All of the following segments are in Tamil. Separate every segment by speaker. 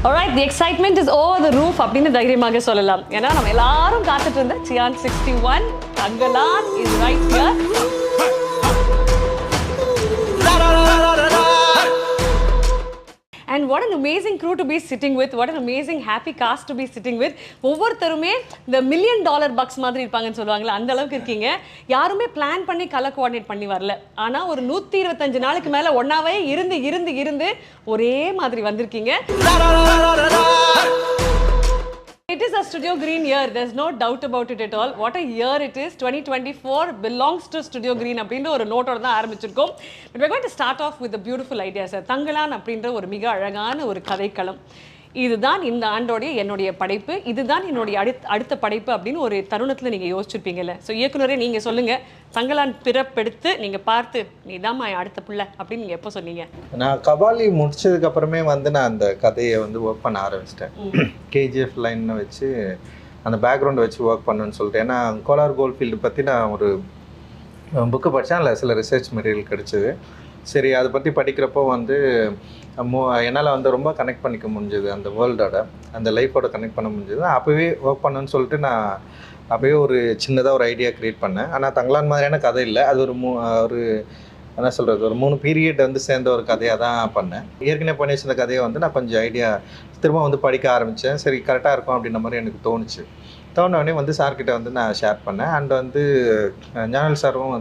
Speaker 1: Alright, the excitement is over the roof அப்படின்னு தைரியமாக சொல்லலாம். ஏன்னா நம்ம எல்லாரும் காத்துட்டு இருந்த Chiyaan 61 Thangalaan is right here. And what an amazing crew to be sitting with. What an amazing happy cast to be sitting with. ஒவ்வொருத்தருமே இந்த $1 million bucks மாதிரி இருப்பாங்கன்னு சொல்லுவாங்கல்ல, அந்த அளவுக்கு இருக்கீங்க. யாருமே பிளான் பண்ணி கலர் கோஆர்டினேட் பண்ணி வரல. ஆனா ஒரு 125 நாளுக்கு மேல ஒன்னாவே இருந்து ஒரே மாதிரி வந்திருக்கீங்க. It is a Studio Green year. There's no doubt about it at all. What a year it is. 2024 belongs to Studio Green அப்படின்ற ஒரு நோட்டோட தான் ஆரம்பிச்சிருக்கோம். But we're going to start off with a beautiful idea, sir. Thangalaan அப்படின்ற ஒரு மிக அழகான ஒரு கதைக்களம். இதுதான் இந்த ஆண்டோடைய என்னுடைய படைப்பு, இதுதான் என்னுடைய அடுத்த படைப்பு அப்படின்னு ஒரு தருணத்தில் நீங்கள் யோசிச்சிருப்பீங்கல்ல. ஸோ இயக்குனரே நீங்கள் சொல்லுங்கள், தங்கலான் பிறப்பெடுத்து நீங்கள் பார்த்து நீதான் அடுத்த பிள்ளை அப்படின்னு நீங்கள் எப்போ சொன்னீங்க?
Speaker 2: நான் கபாலி முடிச்சதுக்கப்புறமே நான் அந்த கதையை ஒர்க் பண்ண ஆரம்பிச்சிட்டேன். கேஜிஎஃப் லைன்னு வச்சு அந்த பேக்ரவுண்டை வச்சு ஒர்க் பண்ணுன்னு சொல்லிட்டு. ஏன்னா கோலார் கோல்ஃபீல்டு பற்றி நான் ஒரு புக்கு படித்தேன், அதில் சில ரிசர்ச் மெட்டீரியல் கிடச்சிது. சரி, அதை பற்றி படிக்கிறப்போ என்னால் ரொம்ப கனெக்ட் பண்ணிக்க முடிஞ்சது, அந்த வேர்ல்டோட அந்த லைஃபோட கனெக்ட் பண்ண முடிஞ்சது. அப்போவே ஒர்க் பண்ணணுன்னு சொல்லிட்டு நான் அப்போவே ஒரு சின்னதாக ஒரு ஐடியா க்ரியேட் பண்ணேன். ஆனால் தங்கலான் மாதிரியான கதை இல்லை, அது ஒரு என்ன சொல்கிறது, ஒரு 3 பீரியட் சேர்ந்த ஒரு கதையாக தான் பண்ணேன். ஏற்கனவே பண்ணி வச்சிருந்த கதையை நான் கொஞ்சம் ஐடியா திரும்ப படிக்க ஆரம்பித்தேன். சரி, கரெக்டாக இருக்கும் அப்படின்ற மாதிரி எனக்கு தோணுச்சு. தோணுனே சார்கிட்ட நான் ஷேர் பண்ணேன். அண்ட் ஞானல் சாரும்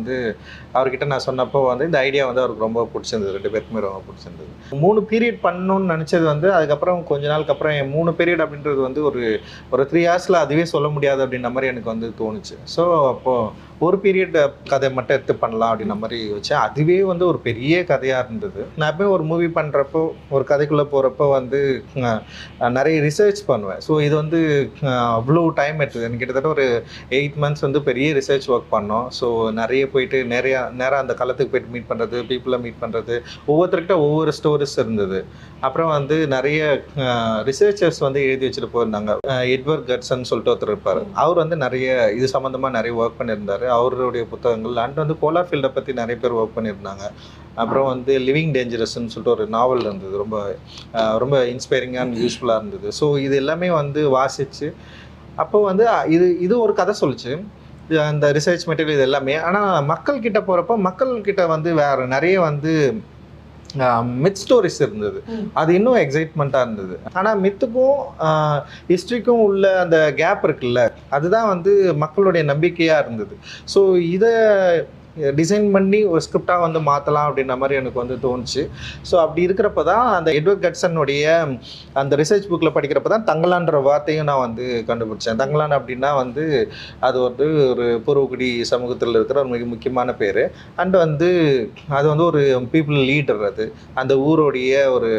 Speaker 2: அவர்கிட்ட நான் சொன்னப்போ இந்த ஐடியா அவருக்கு ரொம்ப பிடிச்சிருந்தது, 2 பேருக்குமே ரொம்ப பிடிச்சிருந்தது. 3 பீரியட் பண்ணணும்னு நினச்சது அதுக்கப்புறம் கொஞ்ச நாளுக்கு அப்புறம் 3 பீரியட் அப்படின்றது ஒரு 3 ஹார்ஸில் அதுவே சொல்ல முடியாது அப்படின்ற மாதிரி எனக்கு தோணுச்சு. ஸோ அப்போது ஒரு பீரியட் கதை மட்டும் எடுத்து பண்ணலாம் அப்படின்ற மாதிரி வச்சேன். அதுவே ஒரு பெரிய கதையாக இருந்தது. நான் எப்போயும் ஒரு மூவி பண்ணுறப்போ, ஒரு கதைக்குள்ளே போகிறப்போ நிறைய ரிசர்ச் பண்ணுவேன். ஸோ இது அவ்வளோ டைம் எடுத்தது. எனக்கு கிட்டத்தட்ட ஒரு 8 months பெரிய ரிசர்ச் ஒர்க் பண்ணோம். ஸோ நிறைய போயிட்டு நேராக அந்த களத்துக்கு போயிட்டு மீட் பண்ணுறது, பீப்புளை மீட் பண்ணுறது, ஒவ்வொருத்தர்கிட்ட ஒவ்வொரு ஸ்டோரிஸ் இருந்தது. அப்புறம் நிறைய ரிசர்ச்சர்ஸ் எழுதி வச்சுட்டு போயிருந்தாங்க. எட்வர்ட் கட்சன் சொல்லிட்டு ஒருத்தர் இருப்பார். அவர் நிறைய இது சம்மந்தமாக நிறைய ஒர்க் பண்ணியிருந்தார். அவருடைய புத்தகங்கள் அண்ட் கோலார் ஃபீல்டை பற்றி நிறைய பேர் ஒர்க் பண்ணியிருந்தாங்க. அப்புறம் லிவிங் டேஞ்சரஸ்ன்னு சொல்லிட்டு ஒரு நாவல் இருந்தது, ரொம்ப ரொம்ப இன்ஸ்பைரிங்காக அண்ட் யூஸ்ஃபுல்லாக இருந்தது. ஸோ இது எல்லாமே வாசித்து அப்போ இது ஒரு கதை சொல்லிச்சு, அந்த ரிசர்ச் மெட்டீரியல் இது எல்லாமே. ஆனால் மக்கள்கிட்ட போகிறப்போ மக்கள்கிட்ட வேறு நிறைய மித் ஸ்டோரிஸ் இருந்தது. அது இன்னும் எக்ஸைட்மெண்ட்டாக இருந்தது. ஆனால் மித்துக்கும் ஹிஸ்ட்ரிக்கும் உள்ள அந்த கேப் இருக்குல்ல, அதுதான் மக்களுடைய நம்பிக்கையாக இருந்தது. ஸோ இதை டிசைன் பண்ணி ஒரு ஸ்கிரிப்டாக மாற்றலாம் அப்படின்ற மாதிரி எனக்கு தோணுச்சு. ஸோ அப்படி இருக்கிறப்ப தான் அந்த எட்வர்ட் கட்சனுடைய அந்த ரிசர்ச் புக்கில் படிக்கிறப்ப தான் தங்கலான்ற வார்த்தையும் நான் கண்டுபிடிச்சேன். தங்கலான் அப்படின்னா அது ஒரு பூர்வகுடி சமூகத்தில் இருக்கிற ஒரு மிக முக்கியமான பேர். அண்ட் அது ஒரு பீப்புள் லீடர். அது அந்த ஊருடைய ஒரு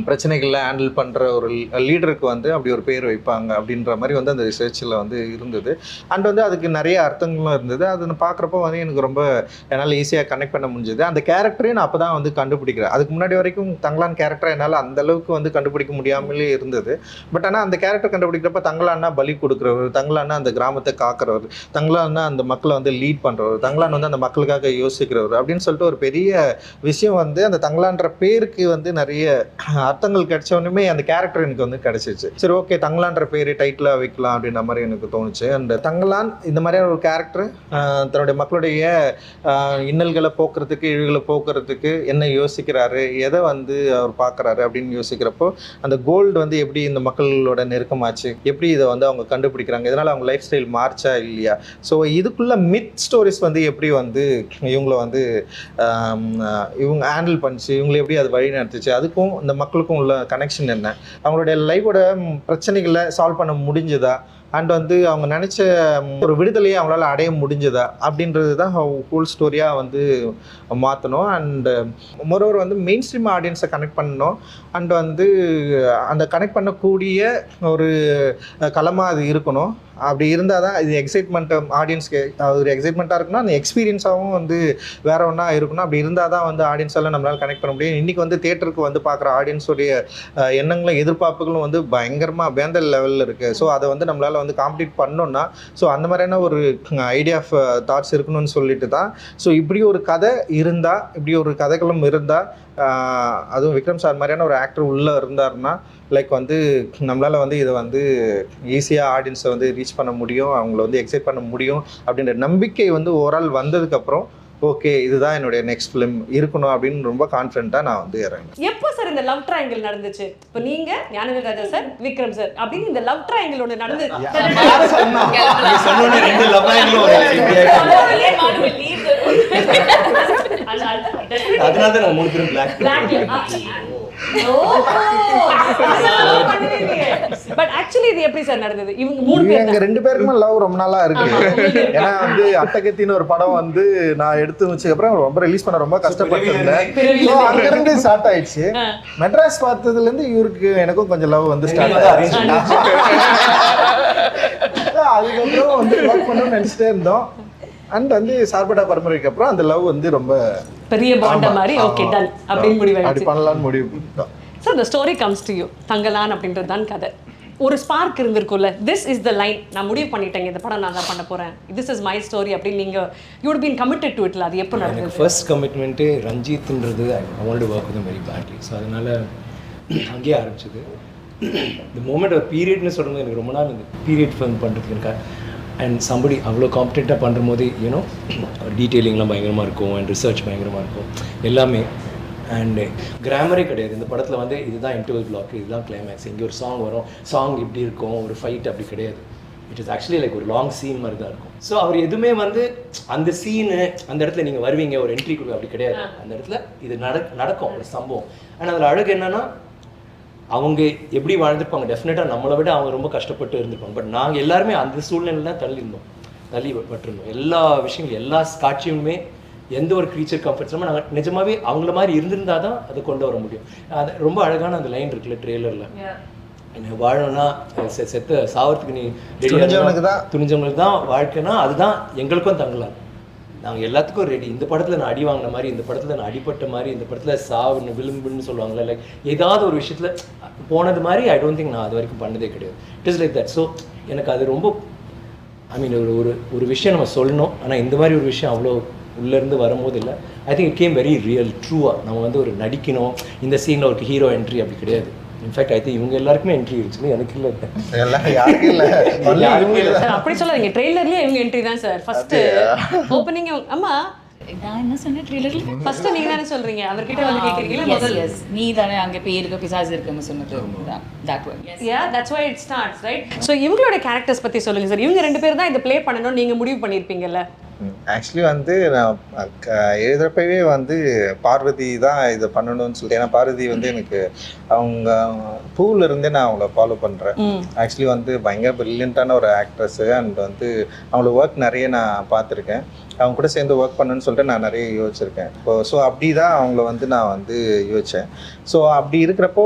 Speaker 2: பிரச்சனைகளை ஹேண்டில் பண்ணுற ஒரு லீடருக்கு அப்படி ஒரு பேர் வைப்பாங்க அப்படின்ற மாதிரி அந்த ரிசர்ச்சில் இருந்தது. அண்ட் அதுக்கு நிறைய அர்த்தங்களும் இருந்தது. அதை பார்க்குறப்போ எனக்கு ரொம்ப என்னால் ஈஸியாக கனெக்ட் பண்ண முடிஞ்சது. அந்த கேரக்டரையும் நான் அப்போ தான் கண்டுபிடிக்கிறேன். அதுக்கு முன்னாடி வரைக்கும் தங்கலான் கேரக்டரை என்னால் அந்தளவுக்கு கண்டுபிடிக்க முடியாமலே இருந்தது. பட் ஆனால் அந்த கேரக்டர் கண்டுபிடிக்கிறப்ப தங்கலான்னா பலி கொடுக்குறவர், தங்கலான்னா அந்த கிராமத்தை காக்கிறவர், தங்கலான்னா அந்த மக்களை லீட் பண்ணுறவர், தங்கலான் அந்த மக்களுக்காக யோசிக்கிறவர் அப்படின்னு சொல்லிட்டு ஒரு பெரிய விஷயம் அந்த தங்கலான்ற பேருக்கு நிறைய அர்த்தங்கள் கிடைச்சவனுமே அந்த கேரக்டர் எனக்கு கிடைச்சிச்சு. சரி, ஓகே, தங்கலான்ற பேர் டைட்டிலாக வைக்கலாம் அப்படின்ற மாதிரி எனக்கு தோணுச்சு. அண்ட் தங்கலான் இந்த மாதிரியான ஒரு கேரக்டர் தன்னுடைய மக்களுடைய இன்னல்களை போக்குறதுக்கு, இழிவுகளை போக்குறதுக்கு என்ன யோசிக்கிறாரு, எதை அவர் பார்க்குறாரு அப்படின்னு யோசிக்கிறப்போ அந்த கோல்டு எப்படி இந்த மக்களோட நெருக்கமாச்சு, எப்படி இதை அவங்க கண்டுபிடிக்கிறாங்க, இதனால் அவங்க லைஃப் ஸ்டைல் மார்ச்சா இல்லையா. ஸோ இதுக்குள்ள மித் ஸ்டோரிஸ் எப்படி இவங்களை இவங்க ஹேண்டில் பண்ணிச்சு, இவங்களை எப்படி அது வழி நடத்துச்சு, அதுக்கும் இந்த மக்களுக்கும் உள்ள கனெக்ஷன் என்ன, அவங்களுடைய லைஃபோட பிரச்சனைகளை சால்வ் பண்ண முடிஞ்சதா, அண்ட் அவங்க நினச்ச ஒரு விடுதலையை அவங்களால அடைய முடிஞ்சதா அப்படின்றது தான் ஹோல் ஸ்டோரியாக மாற்றணும். அண்டு மொரோவர் மெயின் ஸ்ட்ரீம் ஆடியன்ஸை கனெக்ட் பண்ணணும். அண்ட் அந்த கனெக்ட் பண்ணக்கூடிய ஒரு களமாக அது இருக்கணும். அப்படி இருந்தால் தான் இது எக்ஸைட்மெண்ட் ஆடியன்ஸ்க்கு ஒரு எக்ஸைட்மெண்ட்டாக இருக்குன்னா அந்த எக்ஸ்பீரியன்ஸாகவும் வேற ஒன்றா இருக்கணும். அப்படி இருந்தால் தான் ஆடியன்ஸ் எல்லாம் நம்மளால் கனெக்ட் பண்ண முடியும். இன்றைக்கி தேட்டருக்கு பார்க்குற ஆடியன்ஸுடைய எண்ணங்களும் எதிர்பார்ப்புகளும் பயங்கரமாக வேந்த லெவலில் இருக்குது. ஸோ அதை நம்மளால் காம்ப்ளீட் பண்ணோன்னா ஸோ அந்த மாதிரியான ஒரு ஐடியா ஆஃப் தாட்ஸ் இருக்கணும்னு சொல்லிட்டு தான். ஸோ இப்படி ஒரு கதை இருந்தால், இப்படி ஒரு கதைகளும் இருந்தால் அதுவும் விக்ரம் சார் மாதிரியான ஒரு ஆக்டர் உள்ளே இருந்தாருன்னா லைக் வந்து நம்மளால் வந்து இதை வந்து ஈஸியாக ஆடியன்ஸை வந்து ரீச் பண்ண முடியும், அவங்கள வந்து எக்ஸைட் பண்ண முடியும் அப்படின்ற நம்பிக்கை வந்து ஓவரால் வந்ததுக்கப்புறம் ஓகே இதுதான் என்னுடைய நெக்ஸ்ட் ஃபிலிம் இருக்கணும் அப்படின்னு ரொம்ப கான்ஃபிடென்ட்டாக நான் வந்து இறங்கினேன்.
Speaker 1: எப்போ சார் இந்த லவ் ட்ரையாங்கிள் நடந்துச்சு? இப்போ நீங்க ஞானவேல் ராஜா சார், விக்ரம் சார் அப்படின்னு இந்த லவ் ட்ரையாங்கிள் ஒன்று நடந்து
Speaker 3: அதனால தான் நான் 3 பேரும்
Speaker 1: பட் ஆக்சுவலி இது எப்படி சார் நடந்தது? இவங்க 3 பேர்
Speaker 2: எங்க 2 பேருக்குமே லவ் ரொம்ப நாளா இருக்கு. ஏன்னா வந்து அட்டகத்தின்னு ஒரு படம் வந்து நான் எடுத்து வச்சதுக்கு அப்புறம் ரொம்ப ரிலீஸ் பண்ண ரொம்ப கஷ்டப்பட்டிருந்தேன். அங்க இருந்து ஸ்டார்ட் ஆயிடுச்சு. மெட்ராஸ் பார்த்ததுல இருந்து இவருக்கு எனக்கும் கொஞ்சம் லவ் வந்து ஸ்டார்ட் ஆயிடுச்சு. அதுக்கப்புறம் வந்து ஒர்க் பண்ணணும்னு நினைச்சிட்டே இருந்தோம். அண்ட் வந்து சார்பட்டா பரம்பரைக்கு அப்புறம் அந்த லவ் வந்து ரொம்ப
Speaker 1: பெரிய பாண்ட மாதிரி ஓகே டன் அப்படின்னு முடிவாயிடுச்சு.
Speaker 2: அப்படி பண்ணலாம்னு முடிவு பண்ணிட்டோம்.
Speaker 1: So the story comes to you. Thangalaan அப்படின்றது தான் கதை. ஒரு ஸ்பார்க் இருந்திருக்கும்ல, திஸ் இஸ் த லைன், நான் முடிவு பண்ணிட்டேங்க இந்த படம் நான் தான் பண்ண போறேன், திஸ் இஸ் மை ஸ்டோரி அப்படின்னு நீங்க you would been committed to இட்ல. அது எப்போ நடந்தது?
Speaker 3: ஃபர்ஸ்ட் கமிட்மெண்ட்டு ரஞ்சித்ன்றது I want to work with very badly. So அதனால அங்கேயே ஆரம்பிச்சது. இந்த மூமெண்ட் ஒரு பீரியட்னு சொல்லும்போது எனக்கு ரொம்ப நாள் இந்த பீரியட் ஃபிலிம் பண்ணுறதுக்கு எனக்கு அண்ட் சம்படி அவ்வளோ காம்படெண்ட்டாக பண்ணுற போது யூனோ டீட்டெயிலிங்லாம் பயங்கரமாக இருக்கும் அண்ட் ரிசர்ச் பயங்கரமாக இருக்கும் எல்லாமே. அண்டு கிராமரே கிடையாது இந்த படத்தில் வந்து இதுதான் இன்டர்வல் பிளாக், இதுதான் கிளைமேக்ஸ், இங்கே ஒரு சாங் வரும், சாங் இப்படி இருக்கும், ஒரு ஃபைட் அப்படி கிடையாது. இட் இஸ் ஆக்சுவலி லைக் ஒரு லாங் சீன் மாதிரி தான் இருக்கும். ஸோ அவர் எதுவுமே வந்து அந்த சீனு அந்த இடத்துல நீங்கள் வருவீங்க ஒரு என்ட்ரி கொடுக்க அப்படி கிடையாது. அந்த இடத்துல இது நடக்கும் ஒரு சம்பவம். ஆனால் அதில் அழகு என்னென்னா அவங்க எப்படி வாழ்ந்துருப்பாங்க, டெஃபினட்டாக நம்மளை விட அவங்க ரொம்ப கஷ்டப்பட்டு இருந்திருப்பாங்க. பட் நாங்கள் எல்லாருமே அந்த சூழ்நிலையில் தான் தள்ளிப்பட்டிருந்தோம். எல்லா விஷயங்களும் எல்லா காட்சியுமே எந்த ஒரு க்ரீச்சர் கம்ஃபர்ட்ஸுமே நாங்கள் நிஜமாகவே அவங்கள மாதிரி இருந்திருந்தால் தான் அதை கொண்டு வர முடியும். அது ரொம்ப அழகான அந்த லைன் இருக்குல்ல ட்ரெய்லரில், என்ன வாழணும்னா செத்த சாவறதுக்கு நீ துணிஞ்சவங்களுக்கு தான் வாழ்க்கைனா அதுதான் எங்களுக்கும் தங்கலாம். நாங்கள் எல்லாத்துக்கும் ரெடி. இந்த படத்தில் நான் அடி வாங்கின மாதிரி, இந்த படத்தில் நான் அடிப்பட்ட மாதிரி, இந்த படத்தில் சாவுன்னு விழும்புன்னு சொல்லுவாங்கள்ல, லைக் ஏதாவது ஒரு விஷயத்தில் போனது மாதிரி ஐ டோன்ட் திங்க் நான் அது வரைக்கும் பண்ணதே கிடையாது. It is like that. So எனக்கு அது ரொம்ப ஐ மீன் ஒரு விஷயம் நம்ம சொல்லணும், ஆனால் இந்த மாதிரி ஒரு விஷயம் அவ்வளோ உள்ளேருந்து வரும்போது இல்லை. I think it came very real ட்ரூவாக. நம்ம வந்து ஒரு நடிக்கணும், இந்த சீனில் ஒரு ஹீரோ என்ட்ரி அப்படி கிடையாது. இன்ஃபேக்ட் ஐ திங்க் இவங்க எல்லாருக்குமே என்ட்ரி இருந்துச்சு, எனக்கு இல்லை.
Speaker 1: அப்படி சொல்லாதீங்க, ட்ரெய்லர்லயே இவங்க என்ட்ரி தான் சார். ஃபர்ஸ்ட் ஓப்பனிங் அம்மா
Speaker 4: நான் என்ன சொன்னேன் ட்ரெய்லர்ல?
Speaker 1: ஃபர்ஸ்ட் நீங்க தானே சொல்றீங்க, அவர்கிட்ட வந்து கேக்குறீங்களா? முதல்ல
Speaker 4: நீ தானே அங்க பேய் இருக்க பிசாசு இருக்குன்னு சொன்னது. that one.
Speaker 1: Yeah, that's why it starts, right? So இவங்களோட கேரக்டர்ஸ் பத்தி சொல்லுங்க சார். இவங்க 2 பேர் தான் இதை ப்ளே பண்ணணும்னு நீங்க முடிவு பண்ணிருப்பீங்கல்ல?
Speaker 2: ஆக்சுவலி வந்து நான் எழுதுறப்பவே வந்து பார்வதி தான் இதை பண்ணணும்னு சொல்லிட்டு, ஏன்னா பார்வதி வந்து எனக்கு அவங்க பூவில் இருந்தே நான் அவங்கள ஃபாலோ பண்ணுறேன். ஆக்சுவலி வந்து பயங்கர ப்ரில்லியண்ட்டான ஒரு ஆக்ட்ரஸ்ஸு. அண்ட் வந்து அவங்களோட ஒர்க் நிறைய நான் பார்த்துருக்கேன். அவங்க கூட சேர்ந்து ஒர்க் பண்ணுன்னு சொல்லிட்டு நான் நிறைய யோசிச்சிருக்கேன். ஸோ அப்படி தான் அவங்கள வந்து நான் வந்து யோசித்தேன். ஸோ அப்படி இருக்கிறப்போ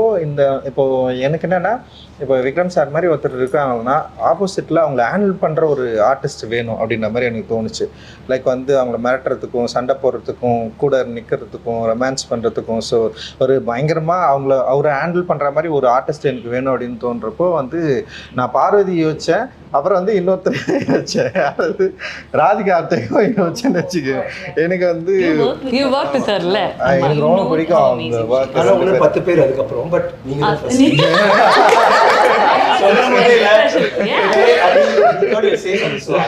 Speaker 2: இப்போது எனக்கு என்னென்னா, இப்போ விக்ரம் சார் மாதிரி ஒருத்தர் இருக்காங்கன்னா ஆப்போசிட்டில் அவங்கள ஹேண்டில் பண்ணுற ஒரு ஆர்டிஸ்ட் வேணும் அப்படின்ற மாதிரி எனக்கு தோணுச்சு. லைக் வந்து அவங்கள மிரட்டுறதுக்கும், சண்டை போடுறதுக்கும், கூட நிற்கிறதுக்கும், ரொமான்ஸ் பண்ணுறதுக்கும், ஸோ ஒரு பயங்கரமாக அவரை ஹேண்டில் பண்ணுற மாதிரி ஒரு ஆர்டிஸ்ட் எனக்கு வேணும் அப்படின்னு தோன்றப்போ வந்து நான் பார்வதி யோசித்தேன். அப்புறம் வந்து இன்னொருத்தர் யோசிச்சேன், அதாவது ராதிகா ஆப்தேயும் யோசிச்சேன்னு வச்சுக்க. எனக்கு வந்து எனக்கு ரொம்ப பிடிக்கும் அவங்க ஒர்க்.
Speaker 3: 10 பேர் அதுக்கப்புறம் பட் நீங்கள்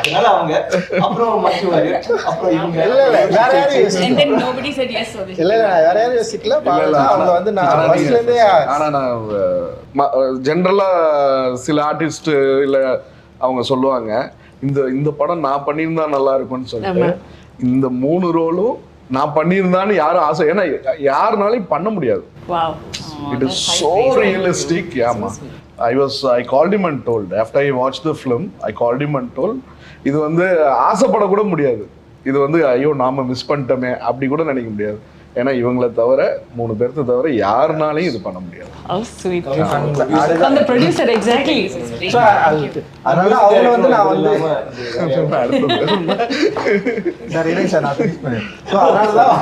Speaker 3: அதனால அவங்க அப்புறம் அப்புறம் இவங்க
Speaker 2: வேற யாரும் யோசிக்கல. அவங்க வந்து நான் ஃபர்ஸ்ட்ல இருந்தே
Speaker 5: ஆனா நான் ஜென்ரலா சில ஆர்டிஸ்ட் இல்ல அவங்க சொல்லுவாங்க இந்த படம் நான் பண்ணியிருந்தா நல்லா இருக்கும்னு சொல்லிட்டு. இந்த 3 ரோலும் நான் பண்ணியிருந்தான்னு யாரும் ஆசை, ஏன்னா யாருனாலையும் பண்ண முடியாது. It is so realistic. ஆமா, I called him and told, after I watched the film, I called him and told, இது வந்து ஆசைப்பட கூட முடியாது. இது வந்து ஐயோ நாம மிஸ் பண்ணிட்டோமே அப்படி கூட நினைக்க முடியாது. ஏன்னா இவங்களை தவிர 3 பேர்த்த தவிர யாருனாலையும் இது பண்ண முடியாது.
Speaker 1: How sweet. From the producer, exactly.
Speaker 2: So அதனால அவங்க வந்து நான் வந்து சார் இல்லை சார் நான் ஃபினிஷ் பண்ணேன். ஸோ அதனால தான்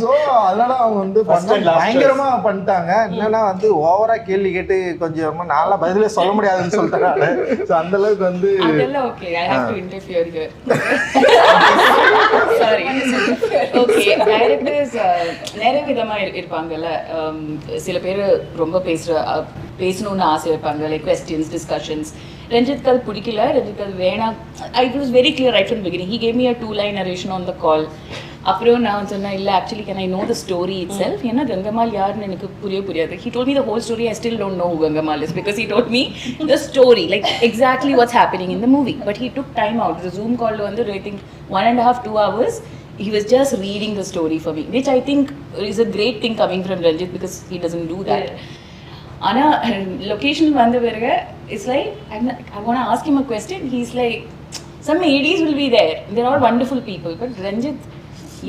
Speaker 2: ஸோ அதனால அவங்க வந்து பயங்கரமா பண்ணிட்டாங்க. என்னன்னா வந்து ஓவரா கேள்வி கேட்டு கொஞ்சம் நாளா பதிலே சொல்ல முடியாதுன்னு சொல்லிட்டாங்க. ஸோ அந்த அளவுக்கு வந்து
Speaker 4: அதெல்லாம் okay. I have to interfere here. Sorry. Okay, directors நிறைய விதமா இருப்பாங்கல்ல. சில பேர் ரொம்ப பேசணும்னு ஆசை இருப்பாங்க, லைக் கொஸ்டின்ஸ், டிஸ்கஷன்ஸ். ரஞ்சித் அது பிடிக்கல, ரஞ்சித் அது வேணாம். I was very clear right from beginning. He gave me a 2-line narration on the call. அப்புறம் நான் சொன்னேன், இல்லை actually can I know the story itself. ஏன்னா கங்கம்மாள் யாருன்னு எனக்கு புரியாது. He told me the whole story. I still don't know Gangammal is because he told me the story, like exactly what's happening in the movie. But he took time out. The zoom காலில் வந்து I think 1.5-2 hours he was just reading the story for me, which I think is a great thing coming from Ranjit because he doesn't do that. Ana location vanda verga, it's like I want to ask him a question. He's like, some ADs will be there, they're all wonderful people, but Ranjit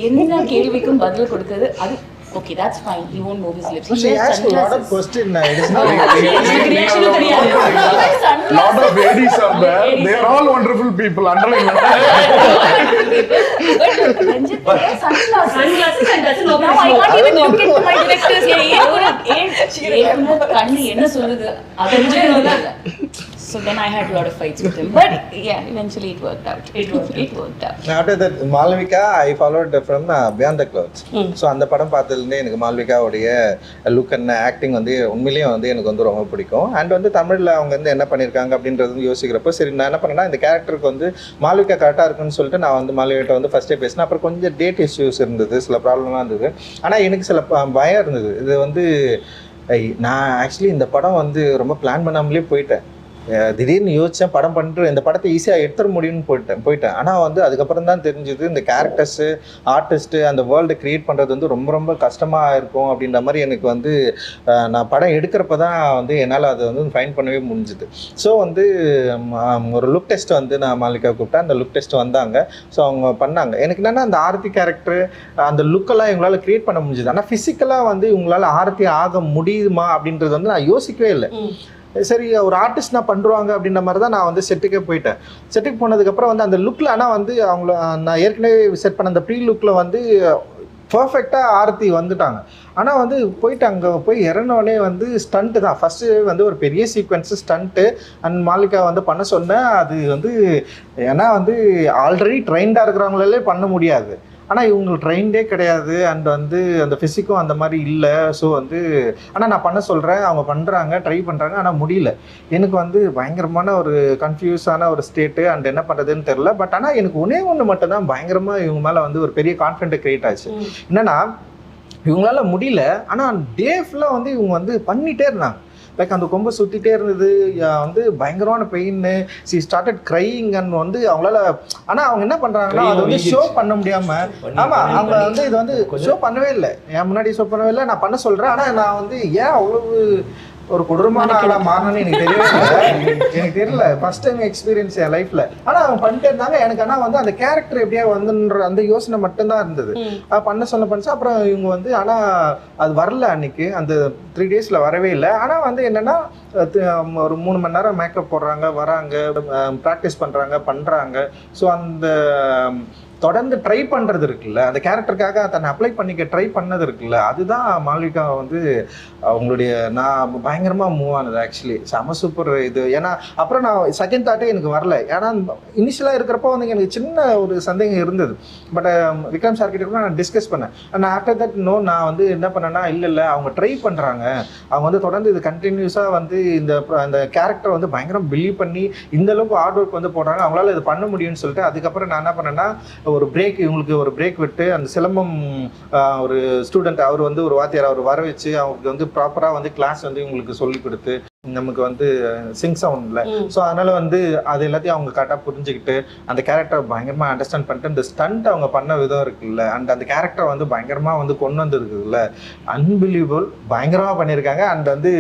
Speaker 4: enna kelvikkum badal kodukadhu adu okay, that's fine. He won't move his lips.
Speaker 2: She asked a lot of questions. It is not
Speaker 5: lot of ladies are there. They are all wonderful people. Underline.
Speaker 4: But Ranjit sunglasses and doesn't know. Now I can't even look into my directors. Kanni enna solludu adha. So then I had a lot of fights with him. But yeah, eventually it worked out. It worked out.
Speaker 2: After that, Malvika, I followed from Beyond the Clouds. So அந்த படம் பார்த்ததுலேருந்தே எனக்கு மால்விகாவுடைய லுக் அண்ட் ஆக்டிங் வந்து உண்மையிலேயே வந்து எனக்கு வந்து ரொம்ப பிடிக்கும். அண்ட் வந்து தமிழில் அவங்க வந்து என்ன பண்ணியிருக்காங்க அப்படின்றது யோசிக்கிறப்போ சரி நான் என்ன பண்ணேன்னா இந்த கேரக்டருக்கு வந்து மால்விகா கரெக்டாக இருக்குன்னு சொல்லிட்டு நான் வந்து மால்விகிட்ட வந்து ஃபஸ்ட்டே பேசினேன். அப்புறம் கொஞ்சம் டேட் இஷ்யூஸ் இருந்தது, சில ப்ராப்ளம்லாம் இருந்தது. ஆனால் எனக்கு சில பயம் இருந்தது. இது வந்து நான் ஆக்சுவலி இந்த படம் வந்து ரொம்ப பிளான் பண்ணாமலே போயிட்டேன். திடீர்னு யோசித்தேன், படம் பண்ணிட்டு இந்த படத்தை ஈஸியாக எடுத்துட முடியும்னு போயிட்டேன். ஆனால் வந்து அதுக்கப்புறம் தான் தெரிஞ்சுது இந்த கேரக்டர்ஸு, ஆர்டிஸ்ட்டு, அந்த வேர்ல்டு க்ரியேட் பண்ணுறது வந்து ரொம்ப ரொம்ப கஷ்டமாக இருக்கும் அப்படின்ற மாதிரி எனக்கு வந்து நான் படம் எடுக்கிறப்ப தான் வந்து என்னால் அதை வந்து ஃபைண்ட் பண்ணவே முடிஞ்சுது. ஸோ வந்து ஒரு லுக் டெஸ்ட் வந்து நான் மாலிகா கூப்பிட்டேன். அந்த லுக் டெஸ்ட் வந்தாங்க. ஸோ அவங்க பண்ணாங்க. எனக்கு என்னென்னா அந்த ஆரத்தி கேரக்டர் அந்த லுக்கெல்லாம் இவங்களால் க்ரியேட் பண்ண முடிஞ்சுது. ஆனால் ஃபிசிக்கலாக வந்து இவங்களால் ஆரத்தி ஆக முடியுமா அப்படின்றது வந்து நான் யோசிக்கவே இல்லை. சரி ஒரு ஆர்டிஸ்ட் நான் பண்ணுறாங்க அப்படின்ற மாதிரி தான் நான் வந்து செட்டுக்கே போயிட்டேன். செட்டுக்கு போனதுக்கப்புறம் வந்து அந்த லுக்கில் ஆனால் வந்து அவங்கள நான் ஏற்கனவே செட் பண்ண அந்த ப்ரீ லுக்கில் வந்து பர்ஃபெக்டாக ஆரத்தி வந்துட்டாங்க. ஆனால் வந்து போயிட்டு அங்கே போய் இறங்கினோடனே வந்து ஸ்டண்ட்டு தான் ஃபஸ்ட்டு வந்து ஒரு பெரிய சீக்வன்ஸு ஸ்டண்ட்டு அண்ட் மாலிகா வந்து பண்ண சொன்னேன். அது வந்து ஏன்னா வந்து ஆல்ரெடி ட்ரெயின்டாக இருக்கிறவங்களே பண்ண முடியாது. ஆனால் இவங்க ட்ரெயின்டே கிடையாது. அண்ட் வந்து அந்த ஃபிசிக்கும் அந்த மாதிரி இல்லை. ஸோ வந்து ஆனால் நான் பண்ண சொல்கிறேன், அவங்க பண்ணுறாங்க, ட்ரை பண்ணுறாங்க, ஆனால் முடியல. எனக்கு வந்து பயங்கரமான ஒரு கன்ஃபியூஸான ஒரு ஸ்டேட்டு. அண்ட் என்ன பண்ணுறதுன்னு தெரில. பட் ஆனால் எனக்கு ஒன்று மட்டும்தான் பயங்கரமாக இவங்க மேலே வந்து ஒரு பெரிய கான்ஃபிடென்ட் க்ரியேட் ஆச்சு. என்னென்னா இவங்களால முடியல, ஆனால் டே ஃபுல்லாக வந்து இவங்க வந்து பண்ணிகிட்டே இருந்தாங்க. லைக் அந்த கொம்பை சுற்றிட்டே இருந்தது, வந்து பயங்கரமான pain. C started crying and வந்து அவங்களால. ஆனால் அவங்க என்ன பண்ணுறாங்கன்னா அதை வந்து ஷோ பண்ண முடியாமல், ஆமாம் அவங்க வந்து இது வந்து ஷோ பண்ணவே இல்லை. என் முன்னாடி ஷோ பண்ணவே இல்லை. நான் பண்ண சொல்கிறேன். ஆனால் நான் வந்து ஏன் அவ்வளவு ஒரு கொடூரமான ஆளாக மாறினு எனக்கு தெரியவே இல்லை. எனக்கு தெரியல, ஃபர்ஸ்ட் டைம் எக்ஸ்பீரியன்ஸ் என் லைஃப்பில். ஆனால் அவங்க பண்ணிட்டே இருந்தாங்க. எனக்கு ஆனால் வந்து அந்த கேரக்டர் எப்படியா வந்துன்ற அந்த யோசனை மட்டும்தான் இருந்தது. பண்ண பண்ணிச்சு. அப்புறம் இவங்க வந்து ஆனால் அது வரல அன்னைக்கு, அந்த 3 days வரவே இல்லை. ஆனால் வந்து என்னென்னா ஒரு 3 மணி நேரம் மேக்கப் போடுறாங்க, வராங்க, ப்ராக்டிஸ் பண்ணுறாங்க. ஸோ அந்த தொடர்ந்து ட்ரை பண்ணுறது இருக்குல்ல, அந்த கேரக்டருக்காக தன்னை அப்ளை பண்ணிக்க ட்ரை பண்ணது இருக்குல்ல, அதுதான் மால்விகா வந்து அவங்களுடைய நான் பயங்கரமாக மூவ் ஆனது. ஆக்சுவலி செம சூப்பர் இது. ஏன்னா அப்புறம் நான் செகண்ட் தாட்டே எனக்கு வரல. ஏன்னா இனிஷியலாக இருக்கிறப்போ வந்து எனக்கு சின்ன ஒரு சந்தேகம் இருந்தது. பட் விக்ரம் சார் கிட்ட கூட நான் டிஸ்கஸ் பண்ணேன். நான் ஆஃப்டர் தட் நான் வந்து என்ன பண்ணேன்னா இல்லை அவங்க ட்ரை பண்ணுறாங்க, அவங்க வந்து தொடர்ந்து இது கண்டினியூஸாக வந்து இந்த கேரக்டர் வந்து பயங்கரம் பிலீவ் பண்ணி இந்த அளவுக்கு ஹார்ட் ஒர்க் வந்து போடுறாங்க, அவங்களால இது பண்ண முடியும்னு சொல்லிட்டு அதுக்கப்புறம் நான் என்ன பண்ணேன்னா ஒரு பிரேக், இவங்களுக்கு ஒரு பிரேக் விட்டு அந்த சிலம்பம் ஒரு ஸ்டூடெண்ட் அவர் வந்து ஒரு வாத்தியார் அவர் வர வச்சு அவங்களுக்கு வந்து ப்ராப்பராக வந்து கிளாஸ் வந்து இவங்களுக்கு சொல்லி கொடுத்து நமக்கு வந்து சிங் சவுண்டில். ஸோ அதனால் வந்து அது எல்லாத்தையும் அவங்க கரெக்டாக புரிஞ்சுக்கிட்டு அந்த கேரக்டரை பயங்கரமாக அண்டர்ஸ்டாண்ட் பண்ணிட்டு இந்த ஸ்டண்ட் அவங்க பண்ண விதம் இருக்குல்ல, அண்ட் அந்த கேரக்டரை வந்து பயங்கரமாக வந்து கொண்டு வந்துருக்குதுல்ல, அன்பிலீவபிள் பயங்கரமாக பண்ணியிருக்காங்க. அண்ட் வந்து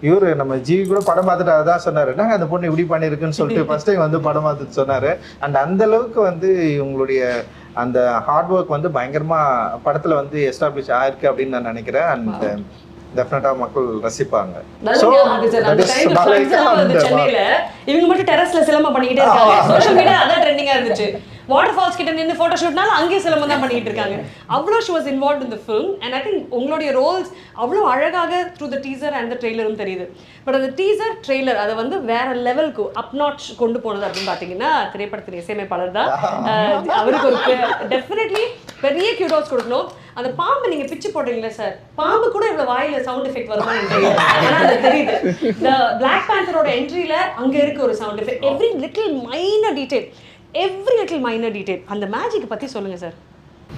Speaker 2: இவர் நம்ம ஜிவி கூட படம் பார்த்துட்டு அதான் சொன்னார், நாங்கள் அந்த பொண்ணு இப்படி பண்ணியிருக்குன்னு சொல்லிட்டு ஃபர்ஸ்ட் டைம் வந்து படம் பார்த்துட்டு சொன்னார். அண்ட் அந்தளவுக்கு வந்து இவங்களுடைய அந்த ஹார்ட் ஒர்க் வந்து பயங்கரமாக படத்தில் வந்து எஸ்டாப்ளிஷ் ஆயிருக்கு அப்படின்னு நான் நினைக்கிறேன். அண்ட் டெஃபினட்டா மக்கள் ரசிப்பாங்க.
Speaker 1: சென்னையில இவங்க மட்டும் டெரஸ்ல சிலம்பம் பண்ணிக்கிட்டே இருக்காங்க. சோஷியல் மீடியா அதான் ட்ரெண்டிங்கா இருந்துச்சு. வாட்டர் ஃபால்ஸ் கிட்ட நின்று ஃபோட்டோ ஷூட்னாலும் அங்கேயே சிலம்பம் தான் பண்ணிட்டு இருக்காங்க. அவ்வளோ she was involve in the film. And I think உங்களுடைய ரோல்ஸ் அவ்வளோ அழகாக through the teaser and the ட்ரெய்லரும் தெரியுது. பட் அந்த டீசர் ட்ரெய்லர் அதை வந்து வேற லெவலுக்கு அப் நாட்ச் கொண்டு போனது அப்படின்னு பார்த்தீங்கன்னா திரைப்படத்தின் இசையமைப்பாளர் தான். அவருக்கு ஒரு டெஃபினெட்லி பெரிய கியூடோஸ் கொடுக்கணும். அந்த பாம்பு நீங்க பிச்சு போடுறீங்களா சார், பாம்பு கூட இவ்வளவு வாயில சவுண்ட் எஃபெக்ட் வருமா எனக்கு தெரியல. ஆனா அது தெரியுது. இந்த பிளாக் பேந்தரோட என்ட்ரியில அங்க இருக்கு ஒரு sound effect. Every little minor detail அந்த மேஜிக் பத்தி சொல்லுங்க சார்.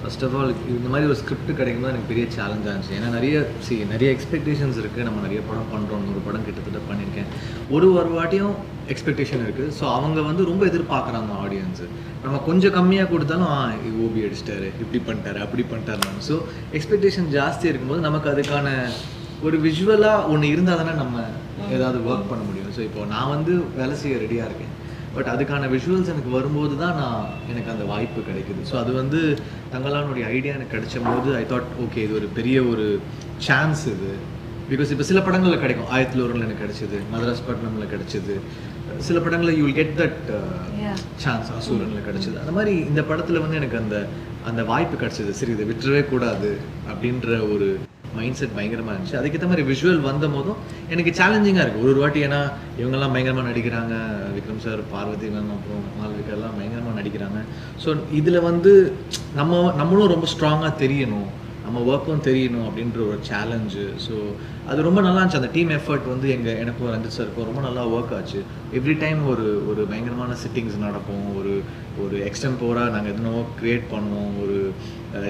Speaker 6: ஃபர்ஸ்ட் ஆஃப் ஆல் இந்த மாதிரி ஒரு ஸ்கிரிப்ட் கிடைக்கும்போது எனக்கு பெரிய சேலஞ்சாக இருந்துச்சு. ஏன்னா நிறைய எக்ஸ்பெக்டேஷன்ஸ் இருக்குது. நம்ம நிறைய படம் பண்ணுறோம், ஒரு படம் கிட்டத்தட்ட பண்ணியிருக்கேன். ஒரு வாட்டியும் எக்ஸ்பெக்டேஷன் இருக்குது. ஸோ அவங்க வந்து ரொம்ப எதிர்பார்க்குறாங்க ஆடியன்ஸு. நம்ம கொஞ்சம் கம்மியாக கொடுத்தாலும் ஓபி அடிச்சிட்டாரு, இப்படி பண்ணிட்டாரு, அப்படி பண்ணிட்டாரு. ஸோ எக்ஸ்பெக்டேஷன் ஜாஸ்தி இருக்கும்போது நமக்கு அதுக்கான ஒரு விஷுவலாக ஒன்று இருந்தால் தானே நம்ம ஏதாவது ஒர்க் பண்ண முடியும். ஸோ இப்போ நான் வந்து வேலை செய்ய ரெடியாக இருக்கேன். பட் அதுக்கான விஷுவல்ஸ் எனக்கு வரும்போது தான் எனக்கு அந்த வாய்ப்பு கிடைக்குது. ஸோ அது வந்து தங்களானுடைய ஐடியா எனக்கு கிடைச்ச போது ஐ தாட் ஓகே இது ஒரு பெரிய ஒரு சான்ஸ் இது. பிகாஸ் இப்போ சில படங்களில் கிடைக்கும். ஆயிரத்தில் ஒருவரில் எனக்கு கிடைச்சிது, மதராஸ் பட்டினமில் கிடைச்சிது, சில படங்களில் you will get that chance, அசூரனில் கிடைச்சிது. அந்த மாதிரி இந்த படத்தில் வந்து எனக்கு அந்த வாய்ப்பு கிடைச்சிது. சரி இதை விட்டுறவே கூடாது அப்படின்ற ஒரு மைண்ட் செட் பயங்கரமாக இருந்துச்சு. அதுக்கேற்ற மாதிரி விஷுவல் வந்த போதும் எனக்கு சேலஞ்சிங்காக இருக்குது ஒரு வாட்டி. ஏன்னா இவங்கெல்லாம் பயங்கரமாக நடிக்கிறாங்க, விக்ரம் சார், பார்வதி மேம், அப்புறம் மால்விகா எல்லாம் பயங்கரமாக நடிக்கிறாங்க. ஸோ இதில் வந்து நம்மளும் ரொம்ப ஸ்ட்ராங்காக தெரியணும், நம்ம ஒர்க்கும் தெரியணும் அப்படின்ற ஒரு சேலஞ்சு. ஸோ அது ரொம்ப நல்லா இருந்துச்சு. அந்த டீம் எஃபர்ட் வந்து எனக்கும் ரஞ்சித் சாருக்கும் ரொம்ப நல்லா ஒர்க் ஆச்சு. எவ்ரி டைம் ஒரு பயங்கரமான சிட்டிங்ஸ் நடக்கும். ஒரு எக்ஸ்டெம்போராக நாங்கள் எதுனோ க்ரியேட் பண்ணுவோம். ஒரு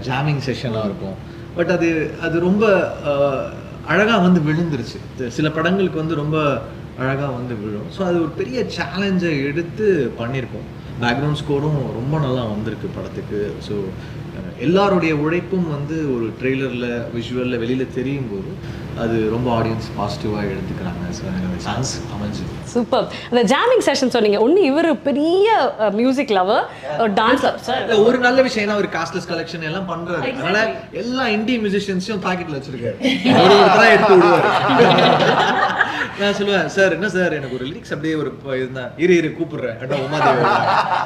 Speaker 6: ஜாமிங் செஷனாக இருக்கும். பட் அது ரொம்ப அழகாக வந்து விழுந்துருச்சு. சில படங்களுக்கு வந்து ரொம்ப அழகாக வந்து விழும். ஸோ அது ஒரு பெரிய சேலஞ்சை எடுத்து பண்ணியிருக்கோம். பேக்ரவுண்ட் ஸ்கோரும் ரொம்ப நல்லா வந்திருக்கு படத்துக்கு. ஸோ எல்லாருடைய உழைப்பும் வந்து ஒரு ட்ரெய்லரில் விஷுவலில் வெளியில் தெரியும் போது அது ரொம்ப ஆடியன்ஸ் பாசிட்டிவாக எடுத்துக்கிறாங்க. ஸோ எனக்கு சான்ஸ் அமைஞ்சு
Speaker 1: சூப்பர். அந்த ஜாமிங் செஷன் சொன்னீங்க. ஒன்று இவர் பெரிய music lower, dance lower sir.
Speaker 6: ஒரு நல்ல விஷயம் ஒரு காஸ்ட்லெஸ் கலெக்ஷன் எல்லாம் பண்றாரு. அதனால எல்லா இந்திய மியூசிஷியன்ஸையும் பாக்கெட்ல வச்சிருக்காரு. எடுத்து விடுவாரு. நான் சொல்லுவேன் சார் என்ன சார் எனக்கு ஒரு லிரிக்ஸ் அப்படியே ஒரு இருந்தா இரு கூப்பிடுறேன் உமாதேவி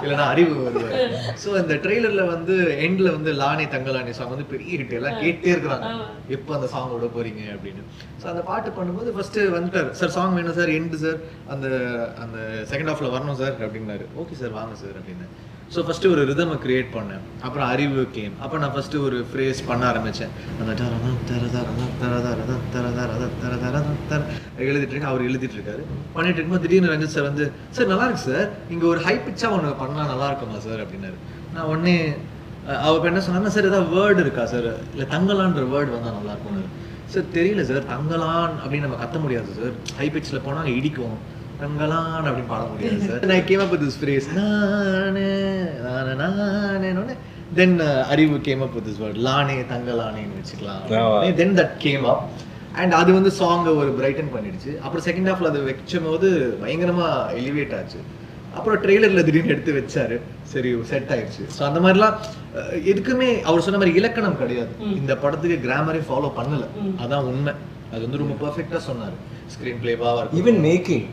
Speaker 6: இல்லைன்னா அறிவு வருவார். ஸோ இந்த ட்ரெய்லர்ல வந்து எண்ட்ல வந்து லானி தங்கலானி சாங் வந்து பெரிய ஹிட், எல்லாம் கேட்டே இருக்கிறாங்க எப்போ அந்த சாங் விட போறீங்க அப்படின்னு. ஸோ அந்த பாட்டு பண்ணும்போது ஃபர்ஸ்ட் வந்துட்டார் சார், சாங் வேணும் சார், எண்டு சார், அந்த செகண்ட் ஹாஃப்ல வரணும் சார் அப்படின்னாரு. ஓகே சார் வாங்க சார் அப்படின்னு. ஸோ ஃபஸ்ட்டு ஒரு ரிதமை க்ரியேட் பண்ணேன். அப்புறம் அறிவு கேம். அப்போ நான் ஃபஸ்ட்டு ஒரு ஃப்ரேஸ் பண்ண ஆரம்பித்தேன். அந்த எழுதிட்டுருக்கேன், அவர் எழுதிட்டுருக்காரு. பண்ணிட்டு இருக்கும்போது திடீர்னு ரஞ்சித் சார் வந்து சார் நல்லா இருக்கு சார், இங்கே ஒரு ஹை பிச்சாக ஒன்று பண்ணலாம் நல்லா இருக்குமா சார் அப்படின்னாரு. நான் உடனே அவர் என்ன சொன்னாங்க, சார் ஏதாவது வேர்டு இருக்கா சார், இல்லை தங்கலான்ற வேர்டு வந்தால் நல்லா இருக்கும் சார். தெரியல சார், தங்கலான் அப்படின்னு நம்ம கத்த முடியாது சார், ஹை பிச்சில் போனால் இடிக்கும், தங்கலான் அப்படின்னு பாட முடியாது sir. I came up with this phrase, then அறிவு came up with this word, லானே தங்கலானேன்னு வச்சுக்கலாம். Then that came up and அது வந்து சாங்கை ஒரு பிரைட்டன் பண்ணிடுச்சு. அப்புறம் செகண்ட் ஹாஃப்ல அதை வச்சும் போது பயங்கரமா எலிவேட் ஆச்சு. அப்புறம் ட்ரெய்லர்ல திடீர்னு எடுத்து வச்சாரு, சரி செட் ஆயிடுச்சு. ஸோ அந்த மாதிரிலாம் எதுக்குமே அவர் சொன்ன மாதிரி இலக்கணம் கிடையாது. இந்த படத்துக்கு கிராமரே ஃபாலோ பண்ணல, அதான் உண்மை. அது வந்து ரொம்ப பெர்ஃபெக்ட்டா சொன்னாரு. ஸ்கிரீன் பிளேவா இருக்கு, ஈவன் மேக்கிங்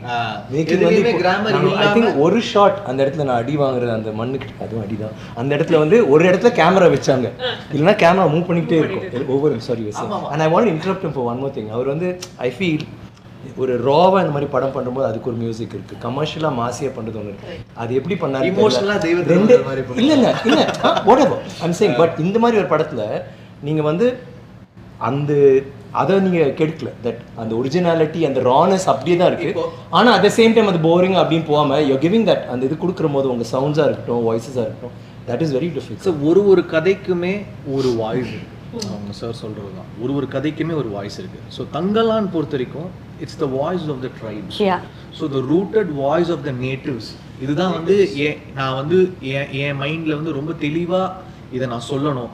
Speaker 6: வந்து கிராமர் இல்ல.
Speaker 3: ஐ திங்க் ஒரு ஷாட் அந்த இடத்துல நான் அடி வாங்குறது அந்த மண்ணுக்கு, அதுவும் அடிதான். அந்த இடத்துல வந்து ஒரு இடத்துல கேமரா வச்சாங்க, இல்லைன்னா கேமரா மூவ் பண்ணிக்கிட்டே இருக்கும் ஒவ்வொரு. Sorry and I want interrupt for one more thing. அவர் வந்து ஐ ஃபீல் ஒரு ராவா இந்த மாதிரி படம் பண்ணும்போது அதுக்கு ஒரு மியூசிக் இருக்கு, கமர்ஷியலா மாசியா பண்றது ஒன்று இருக்கு. அது எப்படி பண்ணாரு
Speaker 6: இமோஷனலா
Speaker 3: ரெண்டு இல்ல whatever I'm saying. பட் இந்த மாதிரி ஒரு படத்துல நீங்க வந்து அந்த அதை நீங்க கெடுக்கல. தட் அந்த ஒரிஜினாலிட்டி அந்த ரானஸ் அப்படியே தான் இருக்கு. ஆனா அட் த சேம் டைம் அது போரிங் அப்படின்னு போகாம யூ கிவிங் தட் அந்த இது கொடுக்குற போது உங்க சவுண்ட்ஸா இருக்கட்டும், வாய்ஸஸா இருக்கட்டும், that is very difficult.
Speaker 6: So ஒரு கதைக்குமே ஒரு வாய்ஸ் இருக்கு. அவங்க சார் சொல்றது தான், ஒரு கதைக்குமே ஒரு வாய்ஸ் இருக்கு. ஸோ தங்கலான் பொறுத்த வரைக்கும் it's the voice of the tribes. So the rooted voice of the natives. இதுதான் வந்து நான் வந்து என் மைண்ட்ல வந்து ரொம்ப தெளிவா இதை நான் சொல்லணும்.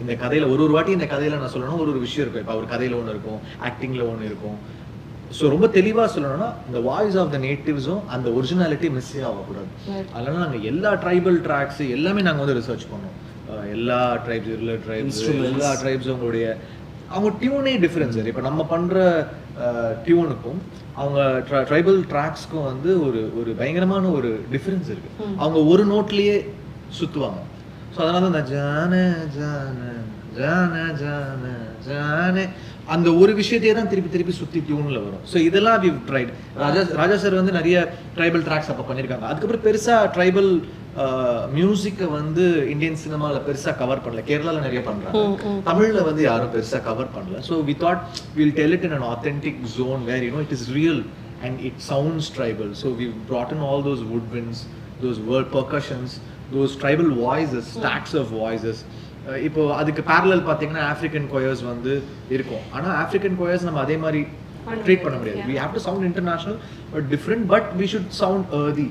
Speaker 6: இந்த கதையில ஒரு வாட்டி இந்த கதையில நான் சொல்லணும், ஒரு விஷயம் இருக்கும். இப்போ ஒரு கதையில ஒன்று இருக்கும், ஆக்டிங்ல ஒன்று இருக்கும். ஸோ ரொம்ப தெளிவா சொல்லணும்னா இந்த வாய்ஸ் ஆஃப் த நேட்டிவ்ஸும் அந்த ஒரிஜினாலிட்டி மிஸ்ஸே ஆகக்கூடாது. அதனால நாங்கள் எல்லா ட்ரைபல் ட்ராக்ஸ் எல்லாமே நாங்கள் வந்து ரிசர்ச் பண்ணோம். எல்லா ட்ரைப்ஸ், எல்லா ட்ரைப்ஸும் அவங்க டியூனே டிஃப்ரென்ஸ். இப்போ நம்ம பண்ற டியூனுக்கும் அவங்க ட்ரைபல் ட்ராக்ஸ்க்கும் வந்து ஒரு பயங்கரமான ஒரு டிஃப்ரென்ஸ் இருக்கு. அவங்க ஒரு நோட்லயே சுற்றுவாங்க. ஸோ அதனால தான் இந்த ஜான ஜான ஜான ஜான ஜானே அந்த ஒரு விஷயத்தையே தான் திருப்பி திருப்பி சுற்றி டியூனில் வரும். ஸோ இதெல்லாம் வி ட்ரைட். ராஜா சார் வந்து நிறைய ட்ரைபல் ட்ராக்ஸ் அப்போ பண்ணியிருக்காங்க. அதுக்கப்புறம் பெருசாக ட்ரைபல் மியூசிக்கை வந்து இந்தியன் சினிமாவில் பெருசாக கவர் பண்ணல. கேரளாவில் நிறைய பண்ணுறாங்க, தமிழில் வந்து யாரும் பெருசாக கவர் பண்ணல. So we thought will tell it in an authentic zone where it is real and it sounds tribal. So we've brought in all those woodwinds, those word percussions, those tribal voices, stacks of voices. இப்போ அதுக்கு parallel பார்த்தீங்கன்னா ஆஃப்ரிக்கன் கொயர்ஸ் வந்து இருக்கும். ஆனால் ஆஃப்ரிக்கன் கொயர்ஸ் நம்ம அதே மாதிரி ட்ரீட் பண்ண முடியாது. we have to sound international but different, but we should sound earthy.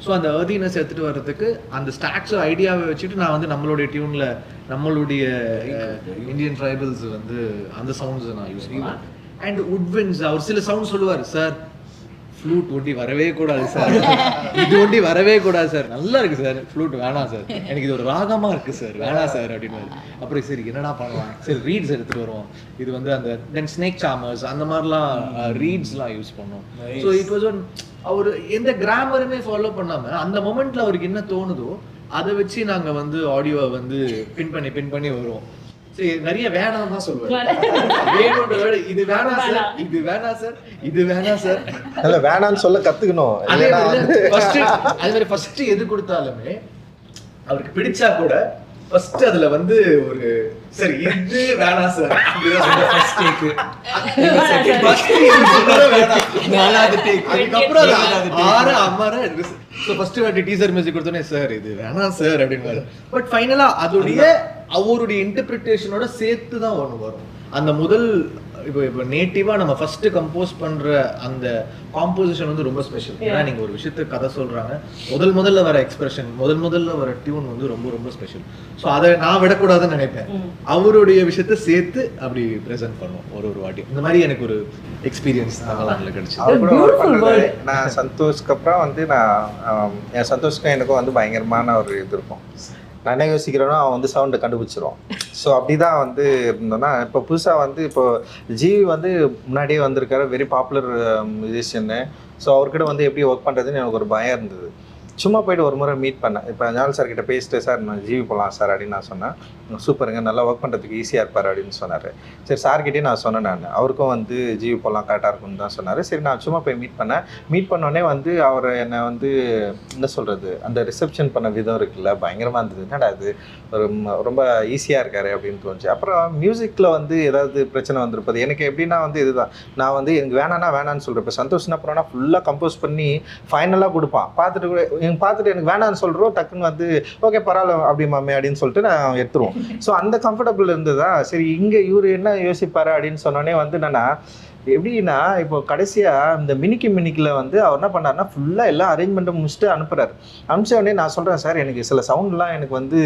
Speaker 6: So அந்த earthiness எடுத்துகிட்டு வர்றதுக்கு அந்த ஸ்டாக்ஸ் ஐடியாவை வச்சுட்டு நான் வந்து நம்மளுடைய டியூனில் நம்மளுடைய இந்தியன் ட்ரைபல்ஸ் வந்து அந்த சவுண்ட்ஸ் நான் யூஸ் பண்ணுவேன். அண்ட் woodwinds அவர் சில சவுண்ட் சொல்லுவார், சார் ஃப்ளூட் ஒட்டி வரவே கூடாது சார், இது ஒட்டி வரவே கூடாது சார், நல்லா இருக்கு சார், ஃப்ளூட் வேணாம் சார், எனக்கு இது ஒரு ராகமா இருக்கு சார், வேணாம் சார் அப்படின்னு. அப்புறம் சரி என்னடா பண்ணலாம், சரி ரீட்ஸ் எடுத்துட்டு வருவோம். இது வந்து அந்த தென் ஸ்னேக் சாமர்ஸ் அந்த மாதிரிலாம் ரீட்ஸ்லாம் யூஸ் பண்ணோம். So it was one hour எந்த கிராமருமே ஃபாலோ பண்ணாம அந்த மொமெண்ட்ல அவருக்கு என்ன தோணுதோ அதை வச்சு நாங்க வந்து ஆடியோவை வந்து பின் பண்ணி வருவோம். சரி நிறைய வேணாம் தான் சொல்லுவேன். இது வேணாம் சார், இது வேணாம் சார், இது வேணாம் சார்,
Speaker 2: இல்ல வேணாம்னு சொல்ல கத்துக்கணும்.
Speaker 6: அதே மாதிரி ஃபர்ஸ்ட் எது கொடுத்தாலுமே அவருக்கு பிடிச்சா கூட ஃபர்ஸ்ட் அதுல வந்து ஒரு சரி இது வேணாம் சார், ஃபர்ஸ்ட் டேக் நாலாவது டேக் அதுக்கப்புறம் ஆறு அம்மாரா ஸோ ஃபர்ஸ்ட் வாட்டி டீசர் மியூசிக் கொடுத்தோன்னே சார் இது வேணாம் சார் அப்படின்னு. பட் ஃபைனலா அதோடைய அவருடைய இன்டர்பிரிட்டேஷனோட சேர்த்து தான் ஒன்று வரும். அந்த முதல் இப்போ நேட்டிவா நம்ம ஃபர்ஸ்ட் கம்போஸ் பண்ற அந்த காம்போசிஷன் வந்து ரொம்ப ஸ்பெஷல். ஏன்னா நீங்க ஒரு விஷயத்துக்கு கதை சொல்றாங்க, முதல்ல வர எக்ஸ்பிரஷன், முதல்ல வர டியூன் வந்து ரொம்ப ரொம்ப ஸ்பெஷல். ஸோ அதை நான் விடக்கூடாதுன்னு நினைப்பேன். அவருடைய விஷயத்த சேர்த்து அப்படி ப்ரெசென்ட் பண்ணுவோம் ஒரு வாட்டி. இந்த மாதிரி எனக்கு ஒரு எக்ஸ்பீரியன்ஸ் தமிழ்நாட்டில் கிடைச்சது.
Speaker 2: நான் சந்தோஷ்க்கு அப்புறம் வந்து நான் என் சந்தோஷ்க்கும் எனக்கும் வந்து பயங்கரமான ஒரு இது இருக்கும். நான் என்ன யோசிக்கிறேன்னா அவன் வந்து சவுண்டை கண்டுபிடிச்சிருவான். ஸோ அப்படி தான் வந்து இருந்தோன்னா இப்போ புதுசாக வந்து இப்போ ஜிவி வந்து முன்னாடியே வந்திருக்காரு, வெரி பாப்புலர் மியூசிஷியன்னு. ஸோ அவர்கிட்ட வந்து எப்படி ஒர்க் பண்ணுறதுன்னு எனக்கு ஒரு பயம் இருந்தது. சும்மா போய்ட்டு ஒரு முறை மீட் பண்ணேன். இப்போ ஞானல் சார் கிட்ட பேசிட்டு சார் நான் ஜிவி போகலாம் சார் அப்படின்னு நான் சொன்னேன். சூப்பருங்க, நல்லா ஒர்க் பண்ணுறதுக்கு ஈஸியாக இருப்பார் அப்படின்னு சொன்னார். சரி சார்கிட்டே நான் சொன்னேன், நான் அவருக்கும் வந்து ஜிவி போகலாம் கரெக்டாக இருக்கும்னு தான் சொன்னார். சரி நான் சும்மா போய் மீட் பண்ணேன். மீட் பண்ணோடனே வந்து அவர் என்னை வந்து என்ன சொல்கிறது, அந்த ரிசப்ஷன் பண்ண விதம் இருக்குல்ல பயங்கரமாக இருந்தது. என்னடா அது ஒரு ரொம்ப ஈஸியாக இருக்காரு அப்படின்னு தோணுச்சு. அப்புறம் மியூசிக்கில் வந்து ஏதாவது பிரச்சனை வந்திருப்பது எனக்கு எப்படின்னா வந்து இதுதான், நான் வந்து எனக்கு வேணான்னு சொல்கிறேன். இப்போ சந்தோஷம்னா அப்புறம்னா ஃபுல்லாக கம்போஸ் பண்ணி ஃபைனலாக கொடுப்பான். பார்த்துட்டு எனக்கு வேணான்னு சொல்கிறோம், டக்குன்னு வந்து ஓகே பரவாயில்ல அப்படி மாமே அப்படின்னு சொல்லிட்டு நான் எடுத்துருவோம். ஸோ அந்த கம்ஃபர்டபுள் இருந்ததா. சரி இங்கே இவர் என்ன யோசிப்பாரு அப்படின்னு சொன்னோடனே வந்து என்னன்னா எப்படின்னா இப்போ கடைசியாக இந்த மினிக்கில் வந்து அவர் என்ன பண்ணாருன்னா ஃபுல்லாக எல்லாம் அரேஞ்ச்மெண்ட்டை முடிச்சுட்டு அனுப்புகிறாரு. அனுப்பிச்ச உடனே நான் சொல்கிறேன் சார் எனக்கு சில சவுண்ட்லாம் எனக்கு வந்து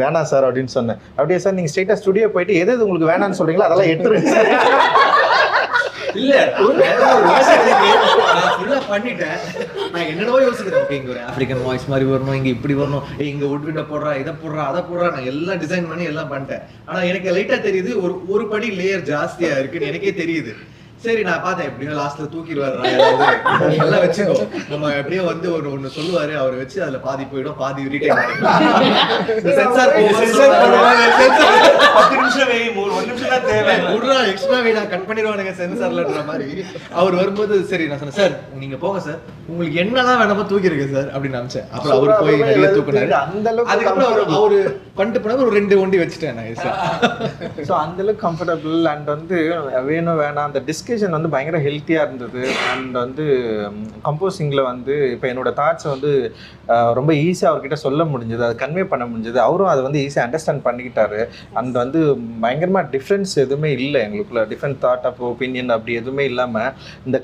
Speaker 2: வேணாம் சார் அப்படின்னு சொன்னேன். அப்படியே சார் நீங்கள் ஸ்ட்ரெயிட்டாக ஸ்டுடியோ போயிட்டு எது உங்களுக்கு வேணான்னு சொல்கிறீங்களோ அதெல்லாம் எடுத்துருங்க சார்.
Speaker 6: இல்ல பண்ணிட்டேன். நான் என்னடோ யோசிக்கிறேன், இங்க ஒரு ஆப்பிரிக்கன் வாய்ஸ் மாதிரி வரணும், இங்க இப்படி வரணும், இங்க உட்விண்ட போடுறா, இதை போடுறா, அதை போடுறா, நான் எல்லாம் டிசைன் பண்ணி எல்லாம் பண்ணிட்டேன். ஆனா எனக்கு லைட்டா தெரியுது ஒரு படி லேயர் ஜாஸ்தியா இருக்குன்னு எனக்கே தெரியுது. சரி நான் பார்த்தேன் எப்படின்னா லாஸ்ட்ல தூக்கிடுவாரு எல்லாம் வச்சுக்கோ, நம்ம எப்படியோ வந்து ஒன்னு சொல்லுவாரு, அவரை வச்சு அதுல பாதி போயிடும், பாதி ரீடைன் பண்ணிக்கலாம். எக்ஸ்ட்ரா வெயிட் கட் பண்ணிடுவானுங்க சென்சார்லன்ற மாதிரி. அவர் வரும்போது சரி நான் சொன்னேன், சார் நீங்க போங்க சார், உங்களுக்கு என்னதான் வேணாமோ தூக்கிருக்கு சார் அப்படின்னு நினைச்சேன். அப்புறம் அவர் போய் நிறைய தூக்குனாரு. அதுக்கப்புறம் அவரு பண்ணிட்டு போன ஒரு 2 ஒண்டி வச்சுட்டேன் நான்.
Speaker 2: ஸோ அந்த அளவுக்கு கம்ஃபர்டபுள் அண்ட் வந்து வேணும் வேணாம் அந்த டிஸ்கஷன் வந்து பயங்கர ஹெல்த்தியாக இருந்தது. அண்ட் வந்து கம்போசிங்கில் வந்து இப்போ என்னோட தாட்ஸை வந்து ரொம்ப ஈஸியாக அவர்கிட்ட சொல்ல முடிஞ்சது, அதை கன்வே பண்ண முடிஞ்சது. அவரும் அதை வந்து ஈஸியாக அண்டர்ஸ்டாண்ட் பண்ணிக்கிட்டாரு. அண்ட் வந்து பயங்கரமாக டிஃப்ரென்ஸ் எதுவுமே இல்லை எங்களுக்குள்ள, டிஃப்ரெண்ட் தாட் ஆஃப் ஒப்பீனியன் அப்படி எதுவுமே இல்லாமல் இந்த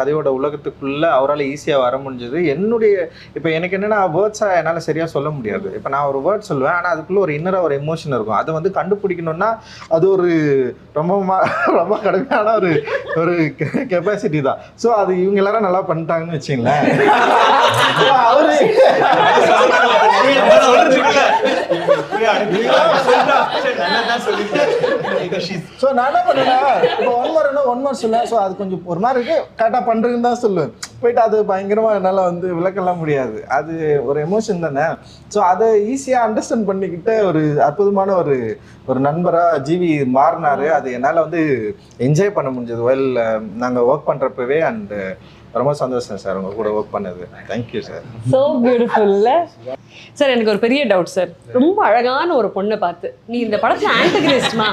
Speaker 2: கதையோட உலகத்துக்குள்ளே அவரால் ஈஸியாக வர முடிஞ்சது. என்னுடைய இப்போ எனக்கு என்னென்னா வேர்ட்ஸாக என்னால் சரியாக சொல்ல முடியாது. இப்போ நான் ஒரு வேர்ட் சொல்லுவேன், ஆனால் அதுக்குள்ளே ஒரு இன்னராக ஒரு எமோஷன் இருக்கும். அதை வந்து கண்டுபிடிக்கணும்னா அது ஒரு ரொம்ப கடுமையான ஒரு கெப்பாசிட்டி தான். ஸோ அது இவங்க எல்லாரும் நல்லா பண்ணிட்டாங்கன்னு வச்சுங்களேன்.
Speaker 7: ஸோ நான் என்ன பண்ணேன்னா இப்போ ஒன் மார் சொல்ல ஸோ அது கொஞ்சம் ஒரு மாதிரி இருக்கு கரெக்டாக பண்ணுறதுன்னு தான் சொல்லுவேன். போயிட்டு அது பயங்கரமாக என்னால் வந்து விளக்கலாம் முடியாது, அது ஒரு எமோஷன் தானே. ஸோ அதை ஈஸியாக அண்டர்ஸ்டாண்ட் பண்ணிக்கிட்ட ஒரு அற்புதமான ஒரு நண்பராக ஜிவி மாறினாரு. அது என்னால் வந்து என்ஜாய் பண்ண முடிஞ்சது வெல் நாங்கள் ஒர்க் பண்ணுறப்பவே. அண்ட் ரொம்ப சந்தோஷம் சார் உங்க கூட ஒர்க் பண்ணது. Thank you sir.
Speaker 1: ஸோ பியூட்டிஃபுல்ல சார். எனக்கு ஒரு பெரிய டவுட் சார். ரொம்ப அழகான ஒரு பொண்ணை பார்த்து நீ இந்த படத்துல ஆன்டகனிஸ்ட்மா,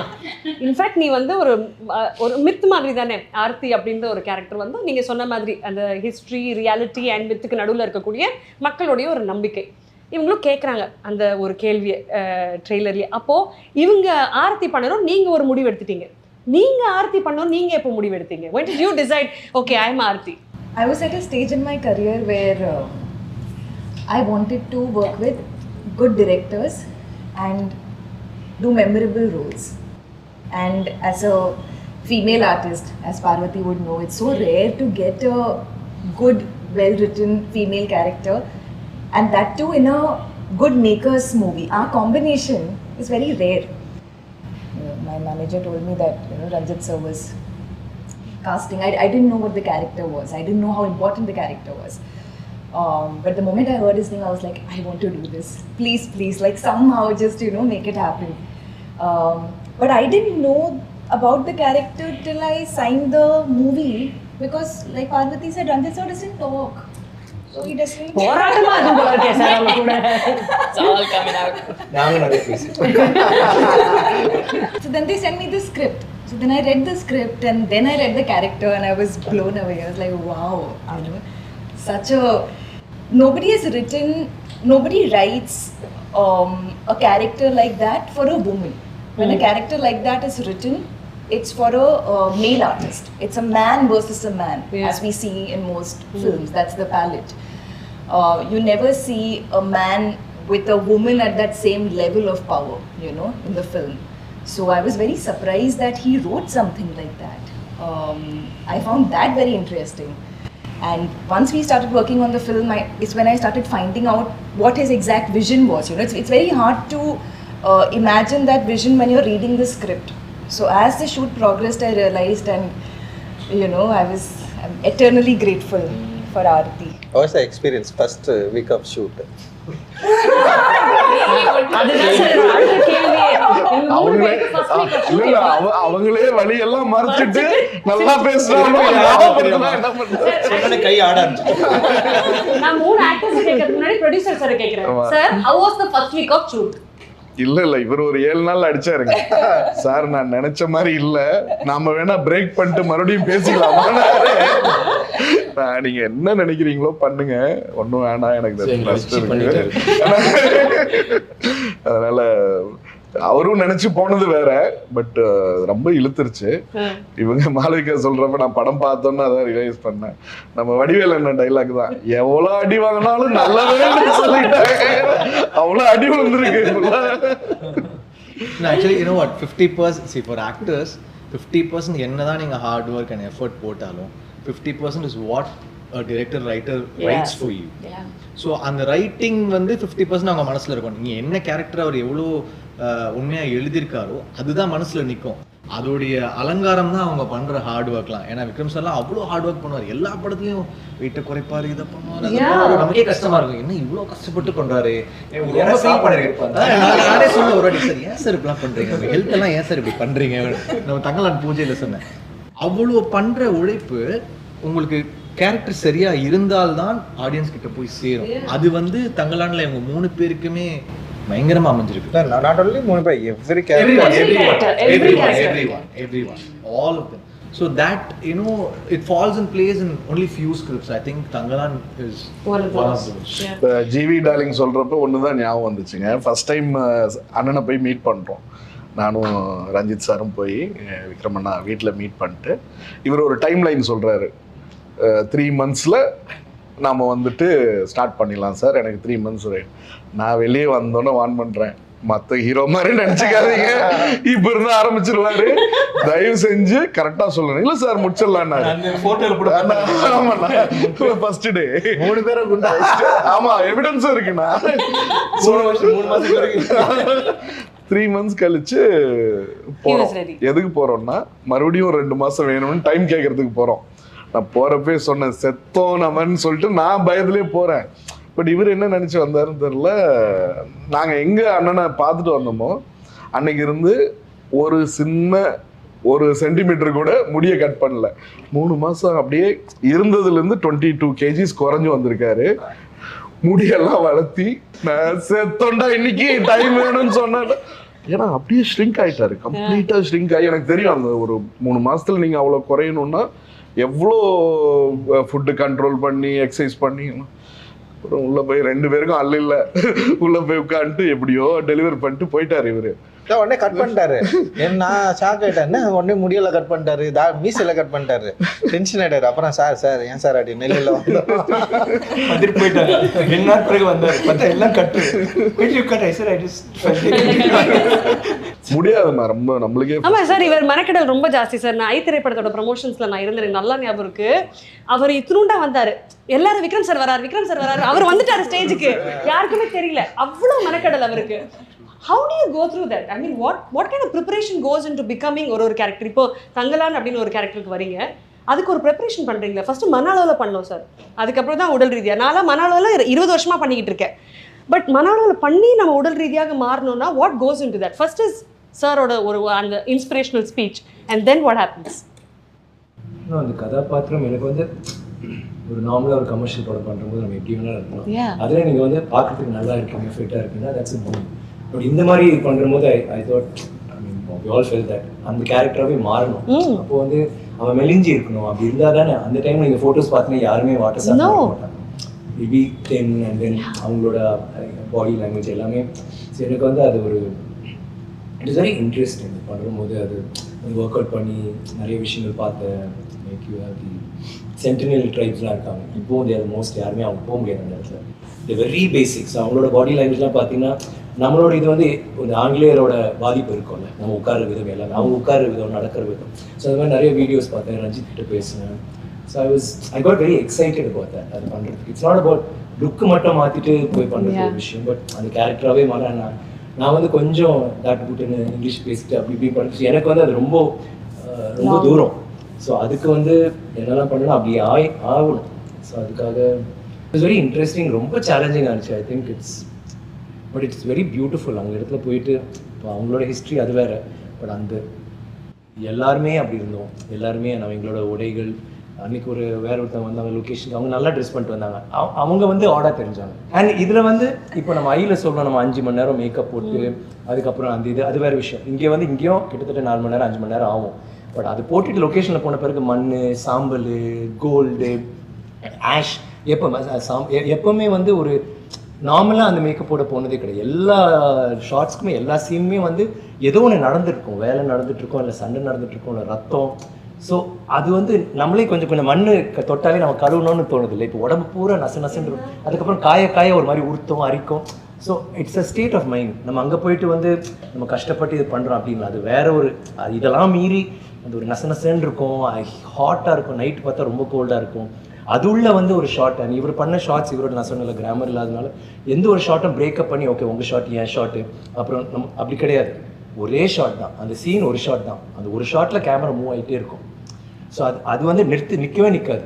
Speaker 1: இன்ஃபேக்ட் நீ வந்து ஒரு மித் மாதிரி தானே ஆர்த்தி அப்படின்ற ஒரு கேரக்டர் வந்து நீங்க சொன்ன மாதிரி அந்த ஹிஸ்ட்ரி ரியாலிட்டி அண்ட் மித்துக்கு நடுவில் இருக்கக்கூடிய மக்களுடைய ஒரு நம்பிக்கை. இவங்களும் கேட்குறாங்க அந்த ஒரு கேள்வியை ட்ரெய்லர்லேயே. அப்போது இவங்க ஆர்த்தி பண்ணணும், நீங்கள் ஒரு முடிவு எடுத்துட்டீங்க. நீங்கள் ஆர்த்தி பண்ணணும், நீங்கள் எப்போ முடிவு எடுத்தீங்க? when did you decide okay I am Aarthi?
Speaker 8: I was at a stage in my career where I wanted to work with good directors and do memorable roles. And as a female artist, as Parvati would know, it's so rare to get a good, well-written female character, and that too in a good makers movie. Our combination is very rare. My manager told me that Ranjit sir was casting. I didn't know what the character was. I didn't know how important the character was. But the moment I heard his name, I was like, I want to do this. Please, like somehow just make it happen. But I didn't know about the character till I signed the movie, because like Parvati said, Ranjit sir doesn't talk. So he doesn't.
Speaker 1: போராட்டமா இருக்கும் போல இருக்கே சார் அவங்க கூட.
Speaker 4: It's all coming out.
Speaker 3: நாங்க நிறைய பேசுவோம்.
Speaker 8: So then they sent me the script. So then I read the script and then I read the character and I was blown away. I was like, wow, such a... Nobody writes a character like that for a woman. When a character like that is written, it's for a male artist. It's a man versus a man, as we see in most films. That's the palette. You never see a man with a woman at that same level of power, in the film. So I was very surprised that he wrote something like that. I found that very interesting. And once we started working on the film, it's when I started finding out what his exact vision was. It's very hard to imagine that vision when you're reading the script. So as the shoot progressed, I realized, and I'm eternally grateful for Aarti.
Speaker 2: How was the experience first week of shoot?
Speaker 1: அதுதான் சார் அடுத்த கேள்வி.
Speaker 5: அவங்களே வழியெல்லாம் மறைச்சிட்டு நல்லா பேசுறாங்க.
Speaker 2: கை ஆட ஆரம்பிச்சு.
Speaker 1: நான் 3 ஆக்டர்ஸ் கேட்கறதுக்கு முன்னாடி ப்ரொடியூசர் சார் கேக்குறேன். Sir how was the first week of shoot?
Speaker 5: இல்ல இவர் ஒரு 7 நாள் அடிச்சாருங்க. சார் நான் நினைச்ச மாதிரி இல்ல, நாம வேணா பிரேக் பண்ணிட்டு மறுபடியும் பேசிக்கலாமா? நீங்க என்ன நினைக்கிறீங்களோ பண்ணுங்க, ஒன்னும் வேணாம், எனக்கு அதனால அவரும் நினைச்சு போனது வேற. பட் ரொம்ப இழுத்துருச்சு. இவங்க மாளவிகா சொல்றப்ப நான் படம் பார்த்தோன்னு அதான் ரியலைஸ் பண்ணேன். நம்ம வடிவேல் என்ன டைலாக் தான், எவ்வளவு அடி வாங்கினாலும் நல்லவே சொல்லிட்டாங்க, அவ்வளவு அடி வந்துருக்கு.
Speaker 6: Actually, you know what, 50%, see for actors 50% என்னதான் நீங்க ஹார்ட் ஒர்க் அண்ட் எஃபர்ட் போட்டாலும் 50% is what a director writer writes for you. So அந்த ரைட்டிங் வந்து 50% அவங்க மனசுல இருக்கும். நீங்க என்ன கேரக்டர் அவர் எவ்வளோ உண்மையா எழுதியிருக்காரோ அதுதான் மனசுல நிற்கும். அதோடைய அலங்காரம் தான் அவங்க பண்ற ஹார்ட் ஒர்க்லாம். ஏன்னா விக்ரம் சார்லாம் அவ்வளோ ஹார்ட் ஒர்க் பண்ணுவார். எல்லா படத்துலையும் வெயிட்டை குறைப்பாரு, இதை பண்ணுவாரு. நமக்கே கஷ்டமா இருக்கும், என்ன இவ்வளோ கஷ்டப்பட்டு பண்றாரு. நானே சொல்ல ஒரு வாட்டி, சார் ஏன் சார் இப்படிலாம் பண்றீங்க, ஹெல்த் எல்லாம் ஏன் சார் இப்படி பண்றீங்க, நம்ம தங்கலான் பூஜையில சொன்னேன். அவ்வளோ பண்ற உழைப்பு உங்களுக்கு கேரக்டர் சரியா இருந்தால்தான் ஆடியன்ஸ் கிட்ட போய் சேரும். அது வந்து தங்கலான்ல இவங்க 3 பேருக்குமே பயங்கரமா அமைஞ்சிருக்கு.
Speaker 2: Not only 3 பேர்,
Speaker 6: everyone, all of them. So that, it falls in place in only few scripts. I think Tangalan is one of those.
Speaker 5: GV darling சொல்றப்ப ஒண்ணுதான் ஞாபகம் வந்துச்சுங்க. ஃபர்ஸ்ட் டைம் அண்ணனை போய் மீட் பண்றோம். நானும் ரஞ்சித் சாரும் போய் விக்ரமண்ணா வீட்டில் மீட் பண்ணிட்டு இவர் ஒரு டைம் லைன் சொல்றாரு. 3 monthsல நாம வந்துட்டு ஸ்டார்ட் பண்ணிடலாம் சார், எனக்கு 3 months நான் வெளியே வந்தோன்னே வான் பண்ணுறேன், மற்ற ஹீரோ மாதிரி நினைச்சுக்காதீங்க, இப்ப இருந்து ஆரம்பிச்சிருவாரு, தயவு செஞ்சு கரெக்டா சொல்லணும். இல்ல சார் முடிச்சிடலான்னாரு. ஃபர்ஸ்ட் டே
Speaker 7: 3 பேரை குண்டா
Speaker 5: ஆமா எவிடன்ஸும் இருக்குண்ணா. 3 months கழிச்சு போறோம். எதுக்கு போறோம்னா மறுபடியும் 2 மாசம் வேணும்னு டைம் கேட்கறதுக்கு போறோம். நான் போறப்பே சொன்னேன் செத்தோம் நம்மன்னு சொல்லிட்டு நான் பயத்திலே போறேன். பட் இவர் என்ன நினைச்சு வந்தாருன்னு தெரியல. நாங்க எங்க அண்ணனை பார்த்துட்டு வந்தோமோ அன்னைக்கு இருந்து ஒரு சென்டிமீட்டர் கூட முடிய கட் பண்ணல. 3 மாசம் அப்படியே இருந்ததுல இருந்து 22 kgs குறைஞ்சு வந்திருக்காரு. முடியெல்லாம் வளர்த்தி நான் செத்தோண்டா இன்னைக்கு டைம் வேணும்னு சொன்னேன். ஏன்னா அப்படியே ஷ்ரிங்க் ஆயிட்டாரு, கம்ப்ளீட்டா ஷ்ரிங்க் ஆகி. எனக்கு தெரியும் அந்த ஒரு 3 மாசத்துல நீங்க அவ்வளவு குறையணும்னா எவ்வளோ ஃபுட்டு கண்ட்ரோல் பண்ணி எக்ஸசைஸ் பண்ணி. அப்புறம் உள்ள போய் 2 பேருக்கும் அல்ல உள்ள போய் உட்காந்துட்டு எப்படியோ டெலிவரி பண்ணிட்டு போயிட்டாரு இவரு.
Speaker 2: உடனே கட் பண்ணிட்டாரு. நான் ஷாக் ஆயிட்டேன், உடனே முடியல கட் பண்ணிட்டாரு, மீசையில கட் பண்ணிட்டாரு, டென்ஷன் ஆயிட்டாரு. அப்புறம் சார் ஏன் சார் அப்படி நெல்லில்
Speaker 3: வந்துட்டு போயிட்டாரு. 2 நாள் பிறகு வந்தாரு, பார்த்தா எல்லாம் கட்டு.
Speaker 5: முடியாதுமா ரொம்ப நம்மளுக்கே.
Speaker 1: ஆமா சார், இவர் மெனக்கெடல் ரொம்ப ஜாஸ்தி சார். நான் ஐ திரைப்படத்தோட ப்ரமோஷன்ஸ்ல நான் இருந்தேன், நல்லா ஞாபகம் இருக்கு. அவர் இத்தினூண்டா வந்தாரு, எல்லாரும் விக்ரம் சார் வராரு, அவர் வந்துட்டாரு ஸ்டேஜுக்கு, யாருக்குமே தெரியல. அவ்வளவு மெனக்கெடல் அவருக்கு. How do you go through that? I mean, what kind of preparation goes into becoming ஒரு character? இப்போ தங்கலான் அப்படின்னு ஒரு கேரக்டருக்கு வரீங்க, அதுக்கு ஒரு ப்ரிப்பரேஷன் பண்றீங்களா? ஃபர்ஸ்ட் மன அளவில் பண்ணோம் சார், அதுக்கப்புறம் தான் உடல் ரீதியாக. நான் மன அளவில் 20 வருஷமா பண்ணிக்கிட்டு இருக்கேன். பட் மன அளவில் பண்ணி நம்ம உடல் ரீதியாக மாறணும்னா what goes into that? First is சாரோட ஒரு அந்த inspirational speech and then what happens?
Speaker 3: அந்த கதாபாத்திரம் எனக்கு வந்து ஒரு நார்மலாக ஒரு கமர்ஷியல் படம் பண்ணும்போது நம்ம எப்படி வேணாலும் இருக்கலாம். அதில் நீங்கள் வந்து பார்க்கறதுக்கு நல்லா இருக்கீங்க, ஃபிட்டாக இருக்குன்னா தட்ஸ் a boom. பட் இந்த மாதிரி பண்ணும்போது I thought, I mean we all felt that அந்த கேரக்டராகவே மாறணும். அப்போ வந்து அவன் மெலிஞ்சி இருக்கணும். அப்படி இருந்தால் தானே அந்த டைம் நீங்கள் ஃபோட்டோஸ் பார்த்தீங்கன்னா யாருமே வாட்டர் சாப்பிட மாட்டாங்க. மேபி 10 அண்ட் தென் அவங்களோட பாடி லாங்குவேஜ் எல்லாமே. ஸோ எனக்கு வந்து அது ஒரு இட் இஸ் வெரி இன்ட்ரெஸ்டிங். பண்ணும்போது அது ஒர்க் அவுட் பண்ணி நிறைய விஷயங்கள் பார்த்தேன். Make you have the sentinel ட்ரைப்ஸ்லாம் இருக்காங்க. இப்போ வந்து அது மோஸ்ட் யாருமே அவங்க போக முடியாது அந்த இடத்துல. தி வெரி பேசிக்ஸ் அவங்களோட பாடி லாங்குவேஜ்லாம் பார்த்தீங்கன்னா நம்மளோட இது வந்து ஒரு ஆங்கிலேயரோட பாதிப்பு இருக்கும்ல, நம்ம உட்கார விதம் எல்லாமே, அவங்க உட்கார விதம், நடக்கிற விதம். ஸோ அது மாதிரி நிறைய வீடியோஸ் பார்த்தேன், ரஞ்சித் கிட்ட பேசினேன். So I got very excited about that. அது பண்ணுறதுக்கு இட்ஸ் நாட் அபவுட் லுக்கு மட்டும் மாற்றிட்டு போய் பண்ணுறது ஒரு விஷயம். பட் அந்த கேரக்டராகவே மாற நான் வந்து கொஞ்சம் தாட்டு புட்டுன்னு இங்கிலீஷ் பேசிட்டு அப்படி இப்படி பண்ணிட்டு எனக்கு வந்து அது ரொம்ப தூரம். ஸோ அதுக்கு வந்து என்னெல்லாம் பண்ணணும் அப்படி ஆகணும். ஸோ அதுக்காக இட்ஸ் வெரி இன்ட்ரெஸ்டிங், ரொம்ப சேலஞ்சிங்காக இருந்துச்சு. I think but it's very beautiful. அவங்க இடத்துல போயிட்டு இப்போ அவங்களோட ஹிஸ்ட்ரி அது வேறு. பட் அந்த எல்லாருமே அப்படி இருந்தோம், எல்லாருமே நம்ம எங்களோட உடைகள். அன்றைக்கி வேற ஒருத்தவங்க வந்தாங்க லொக்கேஷன், அவங்க நல்லா ட்ரெஸ் பண்ணிட்டு வந்தாங்க, அவங்க வந்து ஆடாக தெரிஞ்சாங்க. அண்ட் இதில் வந்து இப்போ நம்ம ஐயில் சொல்லணும், நம்ம 5 மணி நேரம் மேக்கப் போட்டு அதுக்கப்புறம் அந்த இது அது வேறு விஷயம். இங்கே வந்து இங்கேயும் கிட்டத்தட்ட 4 மணி நேரம் 5 மணி நேரம் ஆகும். பட் அது போட்டுட்டு லொக்கேஷனில் போன பிறகு மண், சாம்பல், கோல்டு, ஆஷ், எப்போவுமே வந்து ஒரு நார்மலாக அந்த மேக்கப் போட போனதே கிடையாது. எல்லா ஷார்ட்ஸ்க்குமே எல்லா சீனுமே வந்து ஏதோ ஒன்று நடந்துருக்கும், வேலை நடந்துட்டுருக்கோம், இல்லை சண்டை நடந்துட்டுருக்கோம், இல்லை ரத்தம். ஸோ அது வந்து நம்மளே கொஞ்சம் மண் தொட்டாலே நம்ம கழுவணும்னு தோணுது இல்லை. இப்போ உடம்பு பூரா நசுன்னு அதுக்கப்புறம் காய ஒரு மாதிரி உறுத்தும், அரிக்கும். So it's a state of mind. நம்ம அங்கே போயிட்டு வந்து நம்ம கஷ்டப்பட்டு இது பண்ணுறோம் அப்படின்னா அது வேற ஒரு இதெல்லாம் மீறி அந்த ஒரு நசுன்னு இருக்கும், ஹாட்டாக இருக்கும், நைட்டு பார்த்தா ரொம்ப கோல்டாக இருக்கும். அது உள்ள வந்து ஒரு ஷார்ட், அண்ட் இவர் பண்ண ஷார்ட்ஸ் இவரோட நான் சொன்னல கிராமர் இல்லாதனால எந்த ஒரு ஷார்ட்டும் பிரேக்கப் பண்ணி ஓகே உங்கள் ஷார்ட் என் ஷார்ட்டு அப்புறம் நம்ம அப்படி கிடையாது. ஒரே ஷார்ட் தான், அந்த சீன் ஒரு ஷார்ட் தான், அந்த ஒரு ஷார்ட்டில் கேமரா மூவ் ஆகிட்டே இருக்கும். ஸோ அது வந்து நிற்கவே நிற்காது.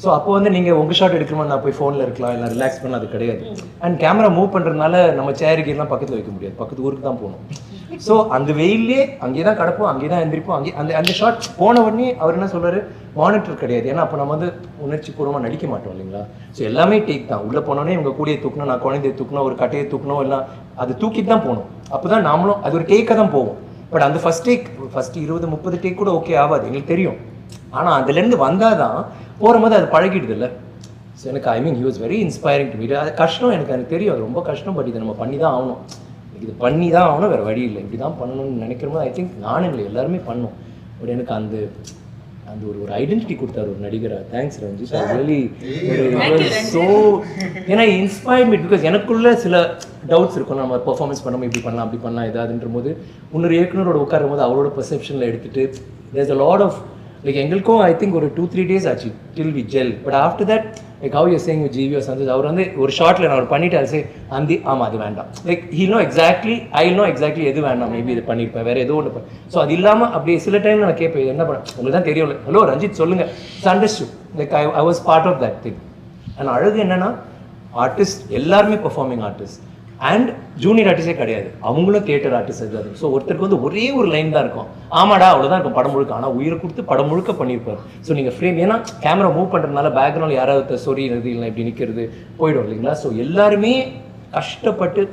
Speaker 3: ஸோ அப்போ வந்து நீங்கள் உங்கள் ஷார்ட் எடுக்கணுமா, நான் போய் ஃபோனில் இருக்கலாம், இல்லை ரிலாக்ஸ் பண்ண, அது கிடையாது. அண்ட் கேமரா மூவ் பண்ணுறதுனால நம்ம சேருக்கெல்லாம் பக்கத்தில் வைக்க முடியாது, பக்கத்து ஊருக்கு தான் போகணும். ஸோ அந்த வெயிலே அங்கே தான் கிடப்போம், அங்கே தான் எந்திரிப்போம். அங்கே அந்த ஷார்ட் போன உடனே அவர் என்ன சொல்கிறாரு, மானிட்டர் கிடையாது. ஏன்னா அப்போ நம்ம வந்து உணர்ச்சி பூர்வமாக நடிக்க மாட்டோம் இல்லைங்களா. ஸோ எல்லாமே டேக் தான். உள்ளே போனோடனே இவங்க கூடிய தூக்கணும், நான் குழந்தைய தூக்கணும், ஒரு கட்டையை தூக்கணும், எல்லாம் அது தூக்கிட்டு தான் போகணும். அப்போ தான் நாமளும் அது ஒரு டேக்காக தான் போவோம். பட் அந்த ஃபஸ்ட் 20-30 டேக் கூட ஓகே ஆகாது, எங்களுக்கு தெரியும். ஆனால் அதுலேருந்து வந்தால் தான் போகும்போது அது பழகிடுது இல்லை. ஸோ எனக்கு I mean he was very inspiring to me. அது கஷ்டம், எனக்கு தெரியும், அது ரொம்ப கஷ்டம். பட் இதை நம்ம பண்ணி தான் ஆகணும், இது பண்ணி தான் ஆகணும், வேறு வழி இல்லை. இப்படி தான் பண்ணணும்னு நினைக்கிறோமோ ஐ திங்க் நானும் இல்லை எல்லாருமே பண்ணோம். பட் எனக்கு அந்த ஒரு ஐடென்டிட்டி கொடுத்தாரு ஒரு நடிகராக. தேங்க்ஸ் ரஞ்சித். ரியலி ஸோ ஏன்னா இன்ஸ்பயர்ட் மீ பிகாஸ் எனக்குள்ள சில டவுட்ஸ் இருக்கும். நம்ம பெர்ஃபார்மன்ஸ் பண்ணாமல் இப்படி பண்ணலாம் அப்படி பண்ணலாம் ஏதாதுன்ற போது இன்னொரு இயக்குனரோட உட்காரும் போது அவரோட பெர்செப்ஷனில் எடுத்துகிட்டு there's a lot of like எங்களுக்கும் ஐ திங்க் ஒரு 2-3 days ஆச்சு till we gel. But after that like how you saying GV or Santhosh அவர் வந்து ஒரு ஷார்ட்டில் நான் அவர் பண்ணிட்டு அது ஆமாம் அது வேண்டாம். Like he no exactly I know exactly எது வேண்டாம் மேபி இது பண்ணியிருப்பேன் வேறு ஏதோ ஒன்று. ஸோ அது இல்லாமல் அப்படி சில டைம் நான் கேட்பேன் என்ன பண்ண உங்களுக்கு தான் தெரியும். ஹலோ ரஞ்சித் சொல்லுங்கள். It's understood. Like I was part of that thing. ஆனால் அழகு என்னென்னா ஆர்டிஸ்ட் எல்லாருமே பெர்ஃபார்மிங் ஆர்டிஸ்ட் அண்ட் ஜூனியர் ஆர்டிஸ்டே கிடையாது, அவங்களும் தியேட்டர் ஆர்டிஸ்ட் இருக்காது. ஸோ ஒருத்தருக்கு வந்து ஒரே ஒரு லைன் தான் இருக்கும், ஆமாடா அவ்வளோதான் இருக்கும் படம் முழுக்க. ஆனால் உயிரை கொடுத்து படம் முழுக்க பண்ணியிருப்பார். ஸோ நீங்கள் ஃப்ரேம் ஏன்னா கேமரா மூவ் பண்ணுறதுனால பேக்ரவுண்ட் யாராவது சொறிகிறது இல்லை இப்படி நிற்கிறது போயிடும் இல்லைங்களா. ஸோ எல்லாருமே கஷ்டப்பட்டு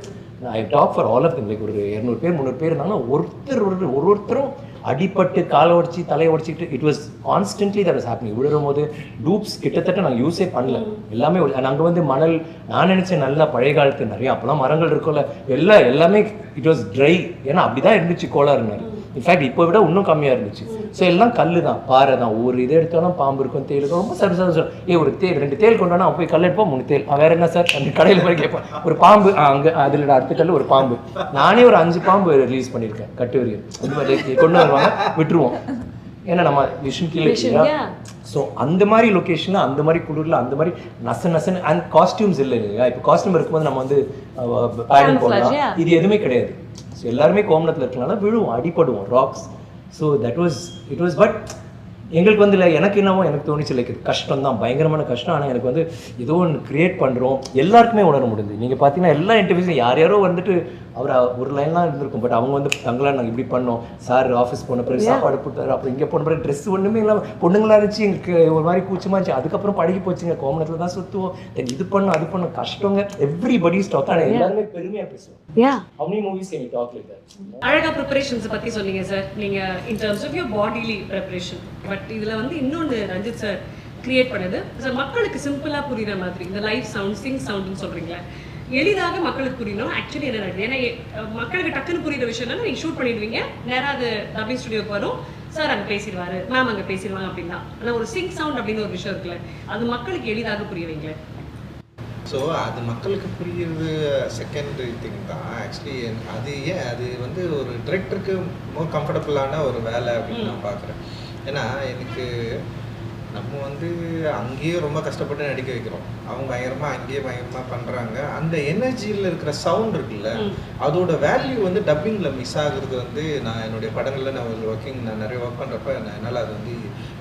Speaker 3: I talk for all of them. லைக் ஒரு 200 பேர் 300 பேர் இருந்தாங்கன்னா ஒருத்தரும் அடிப்பட்டு காலை உடச்சி தலையை உடச்சிக்கிட்டு it was constantly that was happening. விழுறும் போது டூப்ஸ் கிட்டத்தட்ட நாங்கள் யூஸே பண்ணல. எல்லாமே நாங்கள் வந்து மணல் நான் நினச்சேன் நல்லா பழைய காலத்து நிறையா அப்போலாம் மரங்கள் இருக்கும்ல எல்லாமே இட் வாஸ் ட்ரை. ஏன்னா அப்படி தான் இருந்துச்சு கோளாறுனாரு. இன்ஃபேக்ட் இப்போ விட இன்னும் கம்மியாக இருந்துச்சு. ஸோ எல்லாம் கல் தான் பாறை தான். ஒரு இது எடுத்தாலும் பாம்பு இருக்கும் தேல் இருக்கும். ரொம்ப சர்வீஸ் ஒரு தேல் 2 தேல் கொண்டு வந்தால் போய் கல் எடுப்போம் 3 தேல் வேறு என்ன சார் அந்த கடையில் போய் கேட்பேன் ஒரு பாம்பு அங்கே அதில் அடுத்த கல் ஒரு பாம்பு. நானே ஒரு 5 பாம்பு ரிலீஸ் பண்ணியிருக்கேன் கட்டு வரையும். இந்த மாதிரி கொண்டு வருவாங்க விட்டுருவோம் ஏன்னா நம்ம விஷன் கீழே. ஸோ அந்த மாதிரி லொக்கேஷனில் அந்த மாதிரி குளிரில் அந்த மாதிரி நசன்னு அண்ட் காஸ்டியூம்ஸ் இல்லை இல்லையா. இப்போ காஸ்டியூம் இருக்கும்போது நம்ம வந்து பேடன் போடலாம், இது எதுவுமே கிடையாது. ஸோ எல்லாருமே கோமணத்தில் இருக்கனால விழுவோம் அடிப்படுவோம் rocks. So that was it was but எங்களுக்கு வந்து இல்லை எனக்கு என்னவோ எனக்கு தோணிச்சு லைக் கஷ்டம் தான் பயங்கரமான கஷ்டம். ஆனால் எனக்கு வந்து ஏதோ ஒன்று க்ரியேட் பண்ணுறோம் எல்லாருக்குமே உணர முடியுது. நீங்கள் பார்த்தீங்கன்னா எல்லா இன்டர்வியூஸும் யாரோ வந்துட்டு அவர் ஒரு லைன்லாம் இருந்திருக்கும். பட் அவங்க வந்து தங்களாம் நாங்கள் இப்படி பண்ணோம் சார் ஆஃபீஸ் போன பிறகு சாப்பாடு போட்டார் அப்புறம் இங்கே போன பிறகு ட்ரெஸ் ஒன்றுமே இல்லாமல் பொண்ணுங்களா இருந்துச்சு எங்களுக்கு ஒரு மாதிரி கூச்சமாக இருந்துச்சு. அதுக்கப்புறம் பழகி போச்சுங்க கோமணத்தில் தான் சுற்றுவோம் தென் இது பண்ணோம் அது பண்ணோம் கஷ்டங்க எவ்ரிபடி ஸ்டாக். ஆனால் எல்லாருமே பெருமையாக பேசுவோம். How many movies can you talk like that?
Speaker 1: அழகா ப்ரிப்பரேஷன்ஸ் பத்தி சொன்னீங்க சார் நீங்க in terms of your bodily preparation. But இதுல வந்து இன்னொன்று ரஞ்சித் சார் கிரியேட் பண்ணது சார் மக்களுக்கு சிம்பிளா புரியுற மாதிரி இந்த லைவ் சவுண்ட் சிங் சவுண்ட்னு சொல்றீங்களா எளிதாக மக்களுக்கு புரியணும். ஆக்சுவலி என்ன நடக்குது ஏன்னா மக்களுக்கு டக்குன்னு புரியுற விஷயம் என்ன நீங்கள் ஷூட் பண்ணிடுவீங்க நேராக அது டப்பிங் ஸ்டுடியோக்கு வரும் சார் அங்கே பேசிடுவாரு மேம் அங்கே பேசிடுவாங்க அப்படின்னா. ஆனால் ஒரு சிங் சவுண்ட் அப்படின்னு ஒரு விஷயம் இருக்குல்ல அது மக்களுக்கு எளிதாக புரியவீங்களே.
Speaker 2: ஸோ அது மக்களுக்கு புரியுறது செகண்டரி திங் தான் ஆக்சுவலி. அது வந்து ஒரு டிரெக்டருக்கு மோர் கம்ஃபர்டபுளான ஒரு வேலை அப்படின்னு நான் பார்க்குறேன். ஏன்னா எனக்கு நம்ம வந்து அங்கேயே ரொம்ப கஷ்டப்பட்டு நடிக்க வைக்கிறோம், அவங்க அங்கேயே பயங்கரமாக பண்ணுறாங்க. அந்த எனர்ஜியில் இருக்கிற சவுண்ட் இருக்குல்ல அதோட வேல்யூ வந்து டப்பிங்கில் மிஸ் ஆகுறது வந்து நான் என்னுடைய படங்களில் நான் நிறைய ஒர்க் பண்ணுறப்ப என்னால் அது வந்து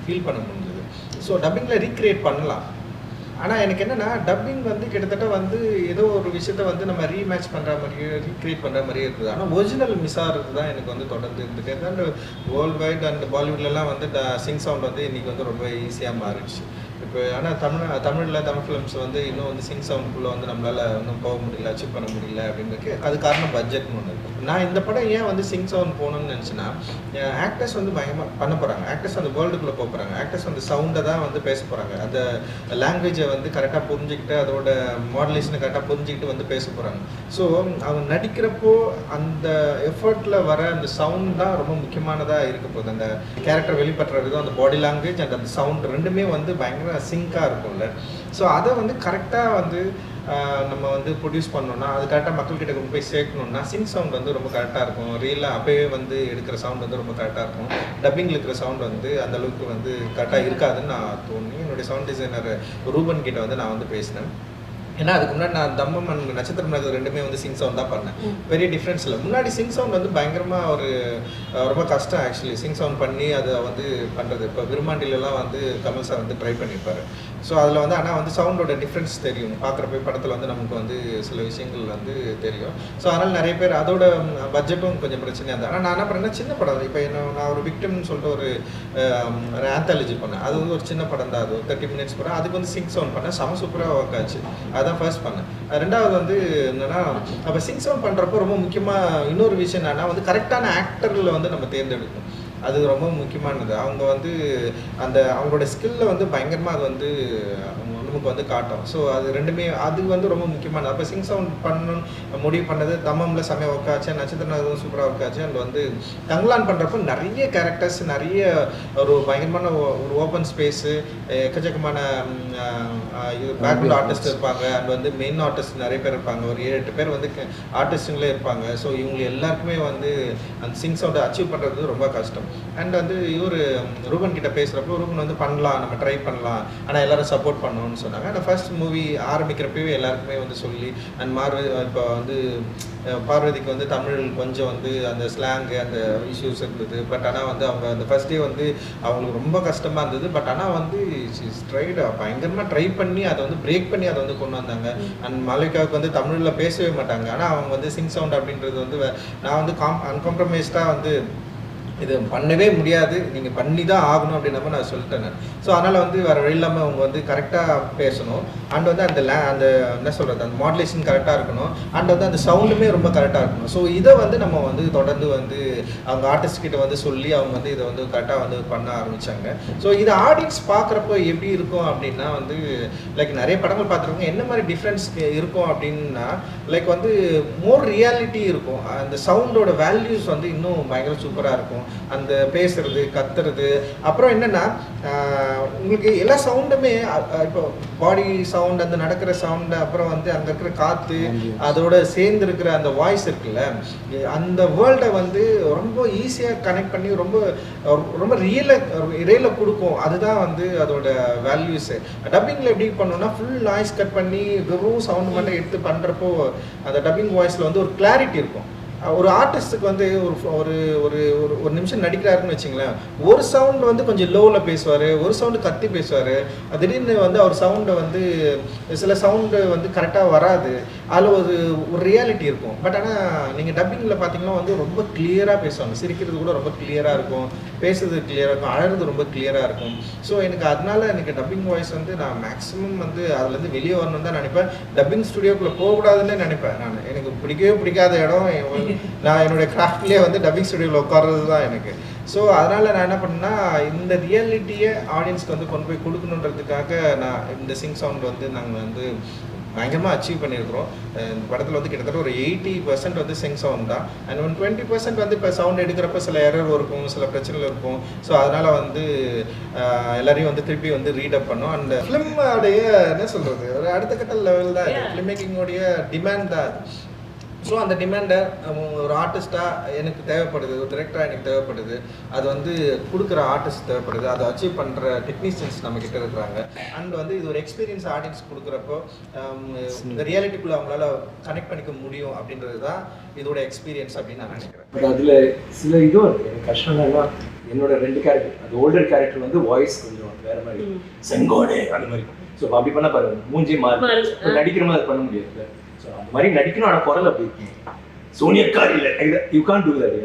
Speaker 2: ஃபீல் பண்ண முடிஞ்சது. ஸோ டப்பிங்கில் ரீக்ரியேட் பண்ணலாம். ஆனால் எனக்கு என்னென்னா டப்பிங் வந்து கிட்டத்தட்ட வந்து ஏதோ ஒரு விஷயத்த வந்து நம்ம ரீமேட்ச் பண்ணுற மாதிரியே ரீக்ரியேட் பண்ணுற மாதிரியே இருக்குது. ஆனால் ஒரிஜினல் மிஸ் ஆகிறது தான் எனக்கு வந்து தொடர்ந்து இருந்துகிட்டே தான். அண்ட் வேர்ல்டு வைட் அண்ட் பாலிவுட்லலாம் வந்து சிங் சவுண்ட் வந்து இன்றைக்கி வந்து ரொம்ப ஈஸியாக மாறிடுச்சு. இப்போ ஆனால் தமிழ் ஃபிலிம்ஸ் வந்து இன்னும் வந்து சிங் சவுண்டுக்குள்ளே வந்து நம்மளால் இன்னும் போக முடியல அச்சீவ் பண்ண முடியல அப்படின்றதுக்கு அது காரணம் பட்ஜெட்னு ஒன்று இருக்குது. நான் இந்த படம் ஏன் வந்து சிங் சவுண்ட் போகணும்னு நினச்சின்னா ஆக்டர்ஸ் வந்து பயங்கரமாக பண்ண போகிறாங்க, ஆக்டர்ஸ் வந்து வேர்ல்டுக்குள்ளே போக போகிறாங்க, ஆக்டர்ஸ் வந்து சவுண்டை தான் வந்து பேச போகிறாங்க, அந்த லாங்குவேஜை வந்து கரெக்டாக புரிஞ்சுக்கிட்டு அதோட மாடுலேஷனை கரெக்டாக புரிஞ்சுக்கிட்டு வந்து பேச போகிறாங்க. ஸோ அவங்க நடிக்கிறப்போ அந்த எஃபர்ட்டில் வர அந்த சவுண்ட் தான் ரொம்ப முக்கியமானதாக இருக்க போகுது. அந்த கேரக்டர் வெளிப்படுற விதம் அந்த பாடி லாங்குவேஜ் அண்ட் அந்த சவுண்ட் ரெண்டுமே வந்து பயங்கர சிங்காக இருக்கும்ல. ஸோ அதை வந்து கரெக்டாக வந்து நம்ம வந்து ப்ரொடியூஸ் பண்ணோன்னா அது கரெக்டாக மக்கள்கிட்ட கொண்டு போய் சேர்க்கணுன்னா சிங் சவுண்ட் வந்து ரொம்ப கரெக்டாக இருக்கும். ரியலாக அப்போயே வந்து எடுக்கிற சவுண்ட் வந்து ரொம்ப கரெக்டாக இருக்கும். டப்பிங்கில் இருக்கிற சவுண்ட் வந்து அந்தளவுக்கு வந்து கரெக்டாக இருக்காதுன்னு நான் தோணி என்னுடைய சவுண்ட் டிசைனர் ரூபன் கிட்ட வந்து நான் வந்து பேசினேன். ஏன்னா அதுக்கு முன்னாடி நான் தம்மம் அண்ட் நட்சத்திரம் நகர் ரெண்டுமே வந்து சிங் சவுண்ட் தான் பண்ணேன். பெரிய டிஃப்ரென்ஸ் இல்லை. முன்னாடி சிங் சவுண்ட் வந்து பயங்கரமாக ஒரு ரொம்ப கஷ்டம் ஆக்சுவலி சிங் சவுண்ட் பண்ணி அதை வந்து பண்ணுறது. இப்போ விருமாண்டிலலாம் வந்து கமல் சார் வந்து ட்ரை பண்ணியிருப்பார். ஸோ அதில் வந்து ஆனால் வந்து சவுண்டோட டிஃப்ரென்ஸ் தெரியும் பார்க்குறப்ப படத்தில் வந்து நமக்கு வந்து சில விஷயங்கள் வந்து தெரியும். ஸோ அதனால் நிறைய பேர் அதோட பட்ஜெட்டும் கொஞ்சம் பிரச்சனையாக இருந்தால். ஆனால் நான் என்ன பண்ணேன்னா சின்ன படம் இப்போ நான் ஒரு விக்டிம்னு சொல்லிட்டு ஒரு ஆந்தாலஜி பண்ணேன். அது வந்து ஒரு சின்ன படம் தான், அது ஒரு 30 minutes படம். அதுக்கு வந்து சிங் சவுண்ட் பண்ணேன், செம சூப்பராக ஒர்க் ஆச்சு. அதான் ஃபர்ஸ்ட் பண்ணேன். ரெண்டாவது வந்து என்னென்னா அப்போ சிங் சவுண்ட் பண்ணுறப்போ ரொம்ப முக்கியமாக இன்னொரு விஷயம் என்னன்னா வந்து கரெக்டான ஆக்டரில் வந்து நம்ம தேர்ந்தெடுக்கணும். அது ரொம்ப முக்கியமானது. அவங்க வந்து அந்த அவங்களோட ஸ்கில்ல வந்து பயங்கரமாக அது வந்து ரூமுக்கு வந்து காட்டும். ஸோ அது ரெண்டுமே அது வந்து ரொம்ப முக்கியமானது. அப்போ சிங் சவுண்ட் பண்ணணும்னு முடிவு பண்ணது தம்மமில் செம்மையாக ஒர்க் ஆச்சு, நட்சத்திரம் சூப்பராக ஒர்க் ஆச்சு. அண்ட் வந்து தங்கலான் பண்ணுறப்போ நிறைய கேரக்டர்ஸ், நிறைய ஒரு பயங்கரமான ஒரு ஓப்பன் ஸ்பேஸு, எக்கச்சக்கமான பேக்ரவுண்ட் ஆர்டிஸ்ட் இருப்பாங்க. அண்ட் வந்து மெயின் ஆர்டிஸ்ட் நிறைய பேர் இருப்பாங்க, ஒரு 7-8 பேர் வந்து ஆர்டிஸ்ட்டுங்களே இருப்பாங்க. ஸோ இவங்க எல்லாருக்குமே வந்து அந்த சிங் சவுண்டை அச்சீவ் பண்ணுறது ரொம்ப கஷ்டம். அண்ட் வந்து இவர் ரூபன் கிட்ட பேசுகிறப்போ ரூபன் வந்து பண்ணலாம், நம்ம ட்ரை பண்ணலாம், ஆனால் எல்லாரும் சப்போர்ட் பண்ணணும்னு சொன்னாங்க. அந்த ஃபர்ஸ்ட் மூவி ஆரம்பிக்கிறப்பவே எல்லாருக்குமே வந்து சொல்லி அண்ட் இப்போ வந்து பார்வதிக்கு வந்து தமிழ் கொஞ்சம் வந்து அந்த ஸ்லாங்கு அந்த இஷ்யூஸ் இருந்தது. பட் ஆனால் வந்து அவங்க அந்த ஃபர்ஸ்ட் டே வந்து அவங்களுக்கு ரொம்ப கஷ்டமாக இருந்தது. பட் ஆனால் வந்து பயங்கரமாக ட்ரை பண்ணி அதை வந்து பிரேக் பண்ணி அதை வந்து கொண்டு வந்தாங்க. அண்ட் மாலிகாவுக்கு வந்து தமிழில் பேசவே மாட்டாங்க, ஆனால் அவங்க வந்து சிங் சவுண்ட் அப்படின்றது வந்து நான் வந்து அன்காம்ப்ரமைஸ்டாக வந்து இது பண்ணவே முடியாது, நீங்கள் பண்ணி தான் ஆகணும் அப்படின்னப்போ நான் சொல்லிட்டேன் நான். ஸோ அதனால் வந்து வேறு வழி இல்லாமல் அவங்க வந்து கரெக்டாக பேசணும். அண்ட் வந்து அந்த என்ன சொல்கிறது, அந்த மாடுலேஷன் கரெக்டாக இருக்கணும். அண்ட் வந்து அந்த சவுண்டுமே ரொம்ப கரெக்டாக இருக்கணும். ஸோ இதை வந்து நம்ம வந்து தொடர்ந்து வந்து அவங்க ஆர்டிஸ்ட் கிட்ட வந்து சொல்லி அவங்க வந்து இதை வந்து கரெக்டாக வந்து பண்ண ஆரம்பித்தாங்க. ஸோ இதை ஆடியன்ஸ் பார்க்குறப்போ எப்படி இருக்கும் அப்படின்னா வந்து லைக் நிறைய படங்கள் பார்த்துருக்கோங்க, என்ன மாதிரி டிஃப்ரென்ஸ் இருக்கும் அப்படின்னா லைக் வந்து மோர் ரியாலிட்டி இருக்கும். அந்த சவுண்டோட வேல்யூஸ் வந்து இன்னும் பயங்கர சூப்பராக இருக்கும். அந்த பேசுறது, கத்துறது, அப்புறம் என்னன்னா உங்களுக்கு எல்லா சவுண்டுமே இப்போ பாடி சவுண்ட், அந்த நடக்கிற சவுண்டு, அப்புறம் வந்து அங்கே இருக்கிற காற்று, அதோட சேர்ந்து இருக்கிற அந்த வாய்ஸ் இருக்குல்ல, அந்த வேர்ல்டை வந்து ரொம்ப ஈஸியாக கனெக்ட் பண்ணி ரொம்ப ரொம்ப ரியலாக கொடுக்கும். அதுதான் வந்து அதோட வேல்யூஸு. டப்பிங்கில் எப்படி பண்ணோம்னா ஃபுல் நாய்ஸ் கட் பண்ணி வெறும் சவுண்டு மட்டும் எடுத்து பண்ணுறப்போ அந்த டப்பிங் வாய்ஸில் வந்து ஒரு கிளாரிட்டி இருக்கும். ஒரு ஆர்டிஸ்ட்டுக்கு வந்து ஒரு ஒரு ஒரு நிமிஷம் நடிக்கிறாருன்னு வச்சுங்களேன், ஒரு சவுண்ட் வந்து கொஞ்சம் லோவில் பேசுவார், ஒரு சவுண்டு கத்தி பேசுவார். திடீர்னு வந்து அவர் சவுண்டை வந்து சில சவுண்டு வந்து கரெக்டாக வராது, அதில் ஒரு ரியாலிட்டி இருக்கும். பட் ஆனால் நீங்கள் டப்பிங்கில் பார்த்தீங்கன்னா வந்து ரொம்ப கிளியராக பேசுவாங்க, சிரிக்கிறது கூட ரொம்ப கிளியராக இருக்கும், பேசுறது கிளியராக இருக்கும், அழகிறது ரொம்ப கிளியராக இருக்கும். ஸோ எனக்கு டப்பிங் வாய்ஸ் வந்து நான் மேக்ஸிமம் வந்து அதுலேருந்து வெளியே வரணும்னு தான் நினைப்பேன். டப்பிங் ஸ்டுடியோக்குள்ளே போகக்கூடாதுன்னு நினைப்பேன் நான். எனக்கு பிடிக்கவே பிடிக்காத இடம் நான் என்னுடைய கிராஃப்ட்லேயே வந்து டப்பிங் ஸ்டுடியோவில் உட்கார்றது தான் எனக்கு. ஸோ அதனால் நான் என்ன பண்ணேன்னா இந்த ரியாலிட்டியை ஆடியன்ஸ்க்கு வந்து கொண்டு போய் கொடுக்கணுன்றதுக்காக நான் இந்த சிங் சவுண்ட் வந்து நாங்கள் வந்து பயங்கரமாக அச்சீவ் பண்ணியிருக்கிறோம். இந்த படத்தில் வந்து கிட்டத்தட்ட ஒரு 80% வந்து சிங் சவுண்ட் தான். அண்ட் 20% வந்து இப்போ சவுண்ட் எடுக்கிறப்ப சில எரர் இருக்கும், சில பிரச்சனைகள் இருக்கும். ஸோ அதனால் வந்து எல்லாரையும் வந்து திருப்பி வந்து ரீடப் பண்ணோம். அண்ட் ஃபிலிமோடைய என்ன சொல்கிறது, ஒரு அடுத்த கட்ட லெவல் தான் இது, ஃபிலிம் மேக்கிங்கோடைய டிமாண்ட் தான் அது. ஸோ அந்த டிமாண்டை ஒரு ஆர்டிஸ்ட்டாக எனக்கு தேவைப்படுது, ஒரு டிரெக்டராக எனக்கு தேவைப்படுது, அது வந்து கொடுக்குற ஆர்டிஸ்ட் தேவைப்படுது, அதை அச்சீவ் பண்ணுற டெக்னீஷியன்ஸ் நம்மக்கிட்ட இருக்கிறாங்க. அண்ட் வந்து இது ஒரு எக்ஸ்பீரியன்ஸ் ஆடியன்ஸ் கொடுக்குறப்போ இந்த ரியாலிட்டிக்குள்ளே அவங்களால கனெக்ட் பண்ணிக்க முடியும் அப்படின்றது தான் இதோட எக்ஸ்பீரியன்ஸ் அப்படின்னு நான் நினைக்கிறேன்.
Speaker 3: பட் அதில் சில இதுவும் இருக்குது, எனக்கு கஷ்டம்னா என்னோட 2 கேரக்டர், அது ஓல்டர் கேரக்டர் வந்து வாய்ஸ் கொஞ்சம் வேறு மாதிரி, செங்கோடு அந்த மாதிரி. ஸோ அப்படி பண்ண பாருங்க மூஞ்சி மாறி நடிக்கிற மாதிரி அது பண்ண முடியாது. ஸோ அந்த மாதிரி நடிக்கணும், ஆனால் குரல் அப்படி இருக்கும். சோனியக்கார் இல்லை, you can do that.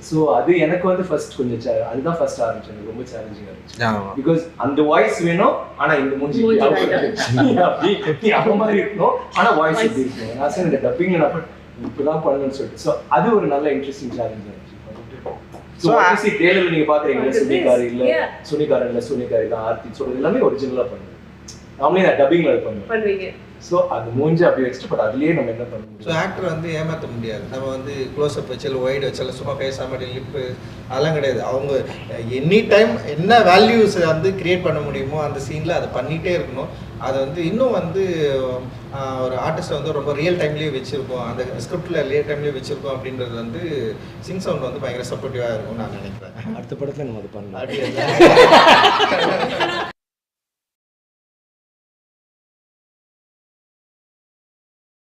Speaker 3: So அது எனக்கு வந்து ஃபர்ஸ்ட் கொஞ்சம் அதுதான் ஃபர்ஸ்ட் ஆரம்பிச்சேன், எனக்கு ரொம்ப சேலஞ்சிங்காக இருந்துச்சு. பிகாஸ் அந்த வாய்ஸ் வேணும், ஆனால் இந்த மூஞ்சி அப்படி அப்போ மாதிரி இருக்கணும், ஆனால் வாய்ஸ் எப்படி இருக்கணும். நான் சார் இந்த டப்பிங் நான் இப்படிதான் பண்ணணும்னு சொல்லிட்டு. ஸோ அது ஒரு நல்ல இன்ட்ரெஸ்டிங் சேலஞ்சாக இருந்துச்சு. ஸோ ஆக்சுவலி ட்ரெயிலரில் நீங்கள் பார்க்குறீங்க, சோனியக்கார் இல்லை, சோனியக்காரன் இல்லை, சோனியக்காரி தான், ஆர்த்தி சொல்கிறது எல்லாமே ஒரிஜினலாக பண்ணுவேன். நாமளே நான் டப்பிங்கில் பண்ணுவேன். ஸோ அது மூஞ்சி அப்படி வச்சுட்டு, பட் அதுலேயே நம்ம என்ன பண்ண முடியும்.
Speaker 2: ஸோ ஆக்டர் வந்து ஏமாற்ற முடியாது. நம்ம வந்து க்ளோஸ்அப் வச்சாலும் ஒய்டு வச்சாலும் சும்மா பேசாமல் லிப்பு அதெல்லாம் கிடையாது. அவங்க எனி டைம் என்ன வேல்யூஸ் வந்து கிரியேட் பண்ண முடியுமோ அந்த சீனில் அதை பண்ணிகிட்டே இருக்கணும். அதை வந்து இன்னும் வந்து ஒரு ஆர்டிஸ்ட்டை வந்து ரொம்ப ரியல் டைம்லேயே வச்சுருக்கோம், அந்த ஸ்கிரிப்டில் ரியல் டைம்லேயே வச்சுருக்கோம் அப்படின்றது வந்து சிங் சவுண்ட் வந்து பயங்கர சப்போர்ட்டிவாக இருக்கும்னு நான் நினைக்கிறேன்.
Speaker 3: அடுத்த படத்தில் நம்ம அது பண்ணலாம்.